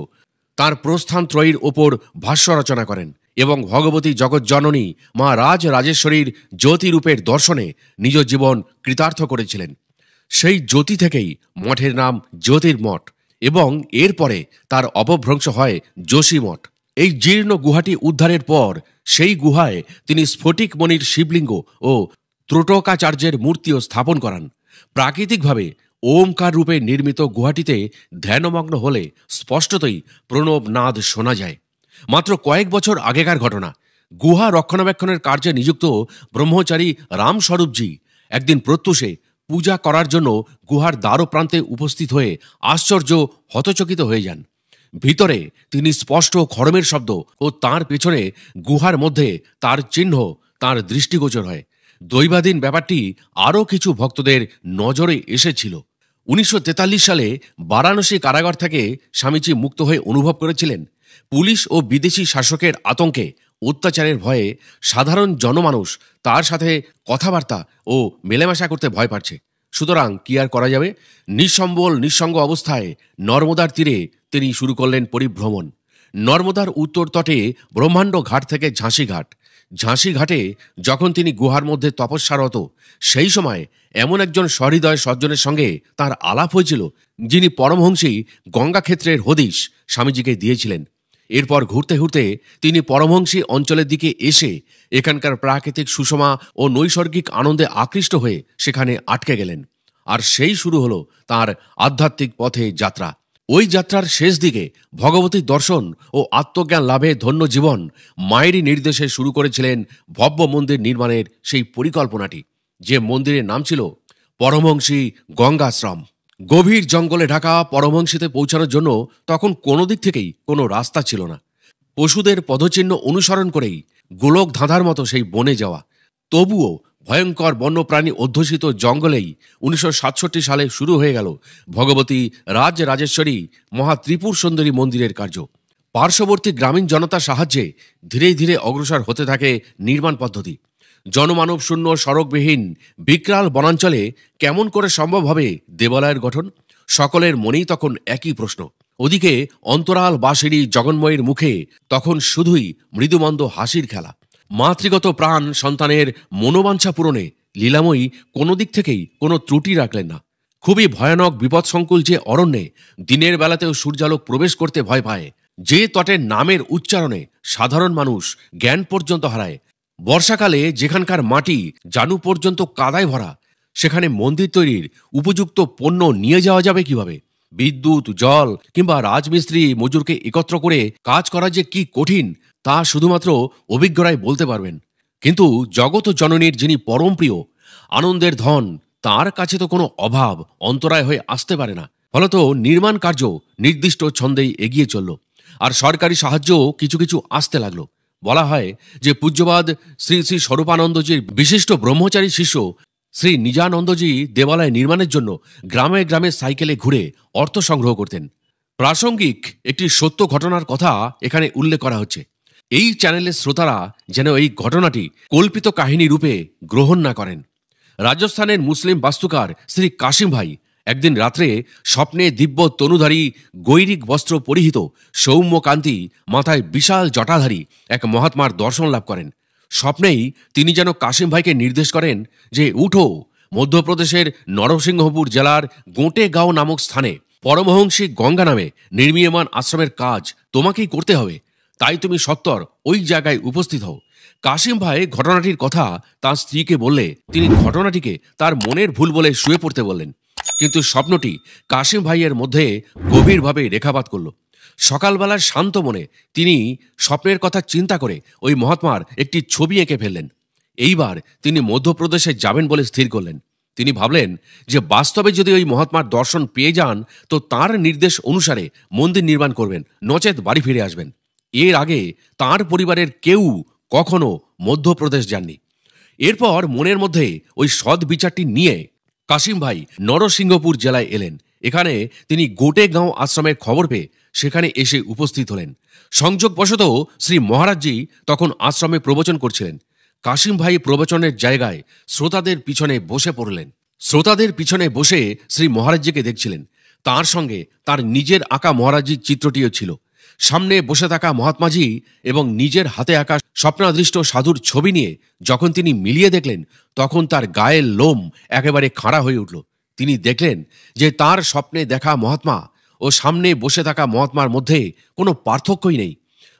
তার প্রস্থান ত্রয়ীর ওপর ভাষ্য রচনা করেন এবং ভগবতী জগজ্জননী মা রাজ রাজেশ্বরীর জ্যোতিরূপের দর্শনে নিজ জীবন কৃতার্থ করেছিলেন। সেই জ্যোতি থেকেই মঠের নাম জ্যোতির্মঠ এবং এরপরে তার অপভ্রংশ হয় যোশীমঠ। এই জীর্ণ গুহাটি উদ্ধারের পর সেই গুহায় তিনি স্ফটিকমণির শিবলিঙ্গ ও ত্রোটকাচার্যের মূর্তিও স্থাপন করান। প্রাকৃতিকভাবে ওমকার রূপে নির্মিত গুহাটিতে ধ্যানমগ্ন হলে স্পষ্টতই প্রণব নাদ শোনা যায়। মাত্র কয়েক বছর আগেকার ঘটনা। গুহা রক্ষণাবেক্ষণের কার্যে নিযুক্ত ব্রহ্মচারী রামস্বরূপজি একদিন প্রত্যুষে পূজা করার জন্য গুহার দ্বারপ্রান্তে উপস্থিত হয়ে আশ্চর্য হতচকিত হয়ে যান। ভিতরে তিনি স্পষ্ট খড়মের শব্দ ও তার পেছনে গুহার মধ্যে তার চিহ্ন তার দৃষ্টিগোচর হয়। দৈবাধীন ব্যাপারটি আরও কিছু ভক্তদের নজরে এসেছিল। 1943 সালে বারাণসী কারাগার থেকে স্বামীজি মুক্ত হয়ে অনুভব করেছিলেন পুলিশ ও বিদেশি শাসকের আতঙ্কে, অত্যাচারের ভয়ে সাধারণ জনমানুষ তার সাথে কথাবার্তা ও মেলামেশা করতে ভয় পাচ্ছে। সুতরাং কি আর করা যাবে? নিঃসম্বল নিঃসঙ্গ অবস্থায় নর্মদার তীরে তিনি শুরু করলেন পরিভ্রমণ। নর্মদার উত্তর তটে ব্রহ্মাণ্ড ঘাট থেকে ঝাঁসি ঘাট। ঝাঁসি ঘাটে যখন তিনি গুহার মধ্যে তপস্যারত, সেই সময় এমন একজন সহৃদয় সজ্জনের সঙ্গে তার আলাপ হয়েছিল, যিনি পরমহংসী গঙ্গাক্ষেত্রের হদিশ স্বামীজিকে দিয়েছিলেন। এরপর ঘুরতে ঘুরতে তিনি পরমহংসী অঞ্চলের দিকে এসে এখানকার প্রাকৃতিক সুষমা ও নৈসর্গিক আনন্দে আকৃষ্ট হয়ে সেখানে আটকে গেলেন। আর সেই শুরু হলো তার আধ্যাত্মিক পথে যাত্রা। ওই যাত্রার শেষ দিকে ভগবতী দর্শন ও আত্মজ্ঞান লাভে ধন্য জীবন মায়েরই নির্দেশে শুরু করেছিলেন ভব্য মন্দির নির্মাণের সেই পরিকল্পনাটি, যে মন্দিরের নাম ছিল পরমহংসী গঙ্গাশ্রম। গভীর জঙ্গলে ঢাকা পরমহংসীতে পৌঁছানোর জন্য তখন কোনো দিক থেকেই কোনো রাস্তা ছিল না। পশুদের পদচিহ্ন অনুসরণ করেই গোলক ধাঁধার মতো সেই বনে যাওয়া। তবুও ভয়ঙ্কর বন্যপ্রাণী অধ্যুষিত জঙ্গলেই 1967 সালে শুরু হয়ে গেল ভগবতী রাজ রাজেশ্বরী মহা ত্রিপুর সুন্দরী মন্দিরের কার্য। পার্শ্ববর্তী গ্রামীণ জনতার সাহায্যে ধীরে ধীরে অগ্রসর হতে থাকে নির্মাণ পদ্ধতি। জনমানব শূন্য সড়কবিহীন বিকরাল বনাঞ্চলে কেমন করে সম্ভব হবে দেবালয়ের গঠন? সকলের মনেই তখন একই প্রশ্ন। ওদিকে অন্তরাল বাঁশিড়ি জগন্ময়ের মুখে তখন শুধুই মৃদুমন্দ হাসির খেলা। মাতৃগত প্রাণ সন্তানের মনোবাঞ্ছা পূরণে লীলাময়ী কোনো দিক থেকেই কোনো ত্রুটি রাখলেন না। খুবই ভয়ানক বিপদসংকুল যে অরণ্যে দিনের বেলাতেও সূর্যালোক প্রবেশ করতে ভয় পায়, যে তটের নামের উচ্চারণে সাধারণ মানুষ জ্ঞান পর্যন্ত হারায়, বর্ষাকালে যেখানকার মাটি জানু পর্যন্ত কাদায় ভরা, সেখানে মন্দির তৈরির উপযুক্ত পণ্য নিয়ে যাওয়া যাবে কিভাবে? বিদ্যুৎ, জল কিংবা রাজমিস্ত্রি মজুরকে একত্র করে কাজ করা যে কি কঠিন, তা শুধুমাত্র অভিজ্ঞরাই বলতে পারবেন। কিন্তু জগৎ জননীর যিনি পরম প্রিয়, আনন্দের ধন, তার কাছে তো কোনো অভাব অন্তরায় হয়ে আসতে পারে না। ফলত নির্মাণ কার্য নির্দিষ্ট ছন্দেই এগিয়ে চলল, আর সরকারি সাহায্যও কিছু কিছু আসতে লাগলো। বলা হয় যে পূজ্যবাদ শ্রী শ্রী স্বরূপানন্দজির বিশিষ্ট ব্রহ্মচারী শিষ্য শ্রী নিজানন্দজি দেবালয় নির্মাণের জন্য গ্রামে গ্রামে সাইকেলে ঘুরে অর্থ সংগ্রহ করতেন। প্রাসঙ্গিক একটি সত্য ঘটনার কথা এখানে উল্লেখ করা হচ্ছে। এই চ্যানেলের শ্রোতারা যেন এই ঘটনাটি কল্পিত কাহিনী রূপে গ্রহণ না করেন। রাজস্থানের মুসলিম বাস্তুকার শ্রী কাশিম ভাই একদিন রাত্রে স্বপ্নে দিব্য তনুধারী গৈরিক বস্ত্র পরিহিত সৌম্যকান্তি মাথায় বিশাল জটাধারী এক মহাত্মার দর্শন লাভ করেন। স্বপ্নেই তিনি যেন কাশিম ভাইকে নির্দেশ করেন যে, উঠো, মধ্যপ্রদেশের নরসিংহপুর জেলার গোটেগাঁও নামক স্থানে পরমহংসী গঙ্গা নামে নির্মীয়মান আশ্রমের কাজ তোমাকেই করতে হবে, তাই তুমি সত্বর ওই জায়গায় উপস্থিত হও। কাশিম ভাই ঘটনাটির কথা তার স্ত্রীকে বললে তিনি ঘটনাটিকে তার মনের ভুল বলে শুয়ে পড়তে বললেন। কিন্তু স্বপ্নটি কাশিম ভাইয়ের মধ্যে গভীরভাবে রেখাপাত করল। সকালবেলার শান্ত মনে তিনি স্বপ্নের কথা চিন্তা করে ওই মহাত্মার একটি ছবি এঁকে ফেললেন। এইবার তিনি মধ্যপ্রদেশে যাবেন বলে স্থির করলেন। তিনি ভাবলেন যে বাস্তবে যদি ওই মহাত্মার দর্শন পেয়ে যান তো তার নির্দেশ অনুসারে মন্দির নির্মাণ করবেন, নচেত বাড়ি ফিরে আসবেন। এর আগে তার পরিবারের কেউ কখনো মধ্যপ্রদেশ যাননি। এরপর মনের মধ্যে ওই সৎ বিচারটি নিয়ে কাশিম ভাই নরসিংহপুর জেলায় এলেন। এখানে তিনি গোটেগাঁও আশ্রমের খবর পেয়ে সেখানে এসে উপস্থিত হলেন। সংযোগবশত শ্রী মহারাজজি তখন আশ্রমে প্রবচন করছিলেন। কাশিম ভাই প্রবচনের জায়গায় শ্রোতাদের পিছনে বসে পড়লেন। শ্রোতাদের পিছনে বসে শ্রী মহারাজজিকে দেখছিলেন। তার সঙ্গে তার নিজের আঁকা মহারাজজির চিত্রটিও ছিল। সামনে বসে থাকা মহাত্মাজি এবং নিজের হাতে আঁকা স্বপ্নাদৃষ্ট সাধুর ছবি নিয়ে যখন তিনি মিলিয়ে দেখলেন, তখন তার গায়ের লোম একেবারে খাড়া হয়ে উঠল। তিনি দেখলেন যে তার স্বপ্নে দেখা মহাত্মা ও সামনে বসে থাকা মহাত্মার মধ্যে কোনো পার্থক্যই নেই।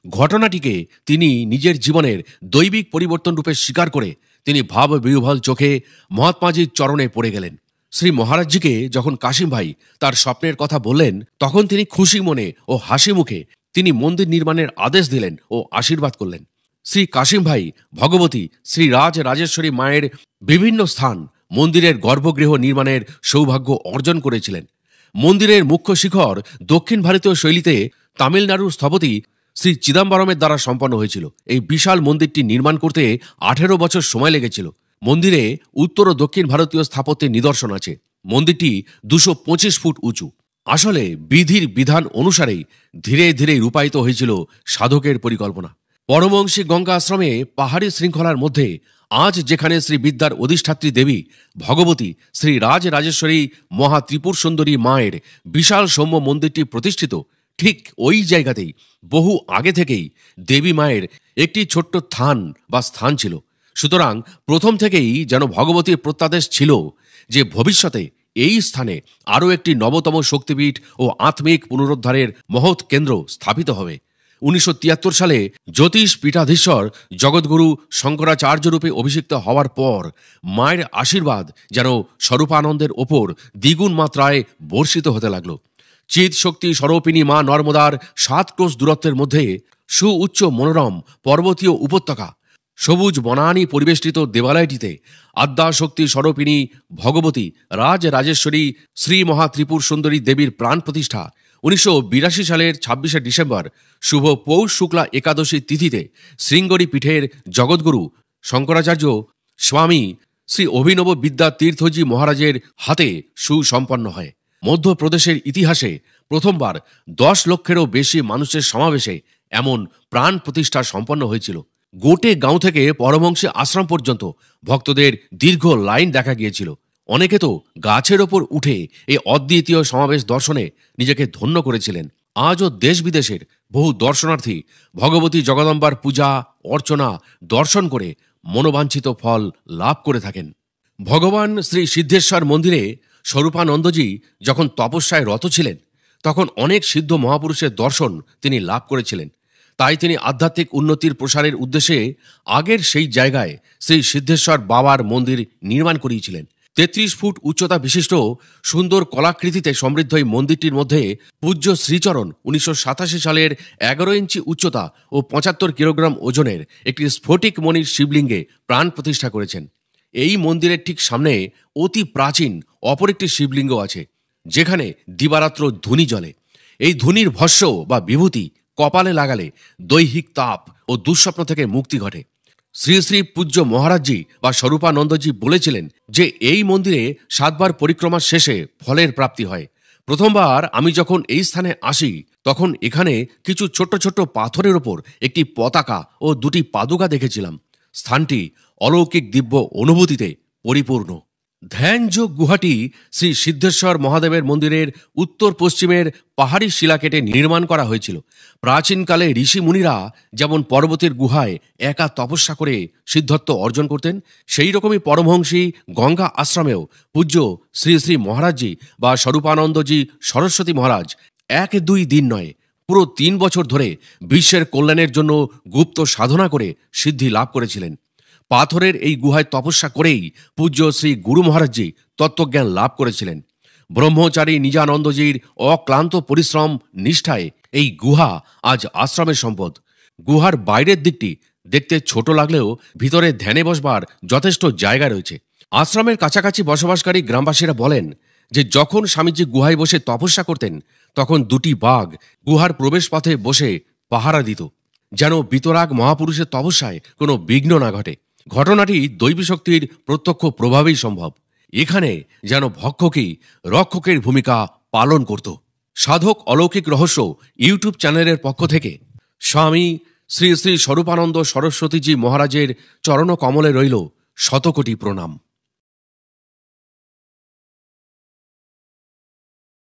ঘটনাটিকে তিনি নিজের জীবনের দৈবিক পরিবর্তন রূপে স্বীকার করে তিনি ভাব বিহ্বল চোখে মহাত্মাজির চরণে পড়ে গেলেন। শ্রী মহারাজজিকে যখন কাশিম ভাই তার স্বপ্নের কথা বললেন, তখন তিনি খুশি মনে ও হাসি মুখে তিনি মন্দির নির্মাণের আদেশ দিলেন ও আশীর্বাদ করলেন। শ্রী কাশিম ভাই ভগবতী শ্রী রাজেশ্বরী মায়ের বিভিন্ন স্থান মন্দিরের গর্ভগৃহ নির্মাণের সৌভাগ্য অর্জন করেছিলেন। মন্দিরের মুখ্য শিখর দক্ষিণ ভারতীয় শৈলীতে তামিলনাড়ুর স্থপতি শ্রী চিদাম্বরমের দ্বারা সম্পন্ন হয়েছিল। এই বিশাল মন্দিরটি নির্মাণ করতে 18 বছর সময় লেগেছিল। মন্দিরে উত্তর ও দক্ষিণ ভারতীয় স্থাপত্যের নিদর্শন আছে। মন্দিরটি 225 ফুট উঁচু। আসলে বিধির বিধান অনুসারেই ধীরে ধীরে রূপায়িত হয়েছিল সাধকের পরিকল্পনা। পরমহংসী গঙ্গা আশ্রমে পাহাড়ি শৃঙ্খলার মধ্যে আজ যেখানে শ্রী বিদ্যার অধিষ্ঠাত্রী দেবী ভগবতী শ্রী রাজেশ্বরী মহা ত্রিপুর সুন্দরী মায়ের বিশাল সৌম্য মন্দিরটি প্রতিষ্ঠিত, ঠিক ওই জায়গাতেই বহু আগে থেকেই দেবী মায়ের একটি ছোট্ট থান বা স্থান ছিল। সুতরাং প্রথম থেকেই যেন ভগবতীর প্রত্যাদেশ ছিল যে ভবিষ্যতে এই স্থানে আরও একটি নবতম শক্তিপীঠ ও আত্মিক পুনরুদ্ধারের মহৎ কেন্দ্র স্থাপিত হবে। 1973 সালে জ্যোতিষ পীঠাধীশ্বর জগৎগুরু শঙ্করাচার্য রূপে অভিষিক্ত হওয়ার পর মায়ের আশীর্বাদ যেন স্বরূপানন্দের ওপর দ্বিগুণ মাত্রায় বর্ষিত হতে লাগলো। চিৎ শক্তি স্বরূপিণী মা নর্মদার 7 ক্রোশ দূরত্বের মধ্যে সুউচ্চ মনোরম পর্বতীয় উপত্যকা সবুজ বনানী পরিবেষ্টিত দেবালয়টিতে আদ্যাশক্তি স্বরূপিণী ভগবতী রাজেশ্বরী শ্রী মহা ত্রিপুর সুন্দরী দেবীর প্রাণ প্রতিষ্ঠা 1982 সালের 26শে ডিসেম্বর শুভ পৌষ শুক্লা একাদশী তিথিতে শৃঙ্গেরি পীঠের জগৎগুরু শঙ্করাচার্য স্বামী শ্রী অভিনব বিদ্যা তীর্থজি মহারাজের হাতে সুসম্পন্ন হয়। মধ্যপ্রদেশের ইতিহাসে প্রথমবার 10 লক্ষেরও বেশি মানুষের সমাবেশে এমন প্রাণ প্রতিষ্ঠা সম্পন্ন হয়েছিল। গোটে গাঁও থেকে পরমহংসী আশ্রম পর্যন্ত ভক্তদের দীর্ঘ লাইন দেখা গিয়েছিল। অনেকে তো গাছের ওপর উঠে এই অদ্বিতীয় সমাবেশ দর্শনে নিজেকে ধন্য করেছিলেন। আজও দেশ বিদেশের বহু দর্শনার্থী ভগবতী জগদম্বার পূজা অর্চনা দর্শন করে মনোবাঞ্ছিত ফল লাভ করে থাকেন। ভগবান শ্রী সিদ্ধেশ্বর মন্দিরে স্বরূপানন্দজি যখন তপস্যায় রত ছিলেন, তখন অনেক সিদ্ধ মহাপুরুষের দর্শন তিনি লাভ করেছিলেন। তাই তিনি আধ্যাত্মিক উন্নতির প্রসারের উদ্দেশ্যে আগের সেই জায়গায় শ্রী সিদ্ধেশ্বর বাবার মন্দির নির্মাণ করিয়েছিলেন। 33 ফুট উচ্চতা বিশিষ্ট সুন্দর কলাকৃতিতে সমৃদ্ধ এই মন্দিরটির মধ্যে পূজ্য শ্রীচরণ 1987 সালের 11 ইঞ্চি উচ্চতা ও 75 কিলোগ্রাম ওজনের একটি স্ফটিক মণির শিবলিঙ্গে প্রাণ প্রতিষ্ঠা করেছেন। এই মন্দিরের ঠিক সামনে অতি প্রাচীন অপর একটি শিবলিঙ্গ আছে, যেখানে দিবারাত্র ধুনি জ্বলে। এই ধুনির ভস্য বা বিভূতি কপালে লাগালে দৈহিক তাপ ও দুঃস্বপ্ন থেকে মুক্তি ঘটে। শ্রী শ্রী পূজ্য মহারাজজি বা স্বরূপানন্দজি বলেছিলেন যে এই মন্দিরে 7 বার পরিক্রমা শেষে ফলের প্রাপ্তি হয়। প্রথমবার আমি যখন এই স্থানে আসি, তখন এখানে কিছু ছোট্ট ছোট্ট পাথরের ওপর একটি পতাকা ও 2টি পাদুকা দেখেছিলাম। স্থানটি অলৌকিক দিব্য অনুভূতিতে পরিপূর্ণ। ধ্যানযোগ গুহাটি শ্রী সিদ্ধেশ্বর মহাদেবের মন্দিরের উত্তর পশ্চিমের পাহাড়ি শিলা কেটে নির্মাণ করা হয়েছিল। প্রাচীনকালে ঋষি মুনিরা যেমন পর্বতের গুহায় একা তপস্যা করে সিদ্ধত্ব অর্জন করতেন, সেই রকমই পরমহংসী গঙ্গা আশ্রমেও পূজ্য শ্রী শ্রী মহারাজজি বা স্বরূপানন্দজি সরস্বতী মহারাজ 1-2 দিন নয়, পুরো 3 বছর ধরে বিশ্বের কল্যাণের জন্য গুপ্ত সাধনা করে সিদ্ধি লাভ করেছিলেন। পাথরের এই গুহায় তপস্যা করেই পূজ্য শ্রী গুরু মহারাজজি তত্ত্বজ্ঞান লাভ করেছিলেন। ব্রহ্মচারী নিজানন্দজির অক্লান্ত পরিশ্রম নিষ্ঠায় এই গুহা আজ আশ্রমের সম্পদ। গুহার বাইরের দিকটি দেখতে ছোট লাগলেও ভিতরে ধ্যানে বসবার যথেষ্ট জায়গা রয়েছে। আশ্রমের কাছাকাছি বসবাসকারী গ্রামবাসীরা বলেন যে যখন স্বামীজি গুহায় বসে তপস্যা করতেন, তখন 2টি বাঘ গুহার প্রবেশপথে বসে পাহারা দিত, যেন বিতরাগ মহাপুরুষের তপস্যায় কোনো বিঘ্ন না ঘটে। ঘটনাটি দৈবী শক্তির প্রত্যক্ষ প্রভাবেই সম্ভব। এখানে যেন ভক্ষকই রক্ষকের ভূমিকা পালন করত। সাধক অলৌকিক রহস্য ইউটিউব চ্যানেলের পক্ষ থেকে স্বামী শ্রী শ্রী স্বরূপানন্দ সরস্বতীজি মহারাজের চরণ কমলে রইল শতকোটি প্রণাম।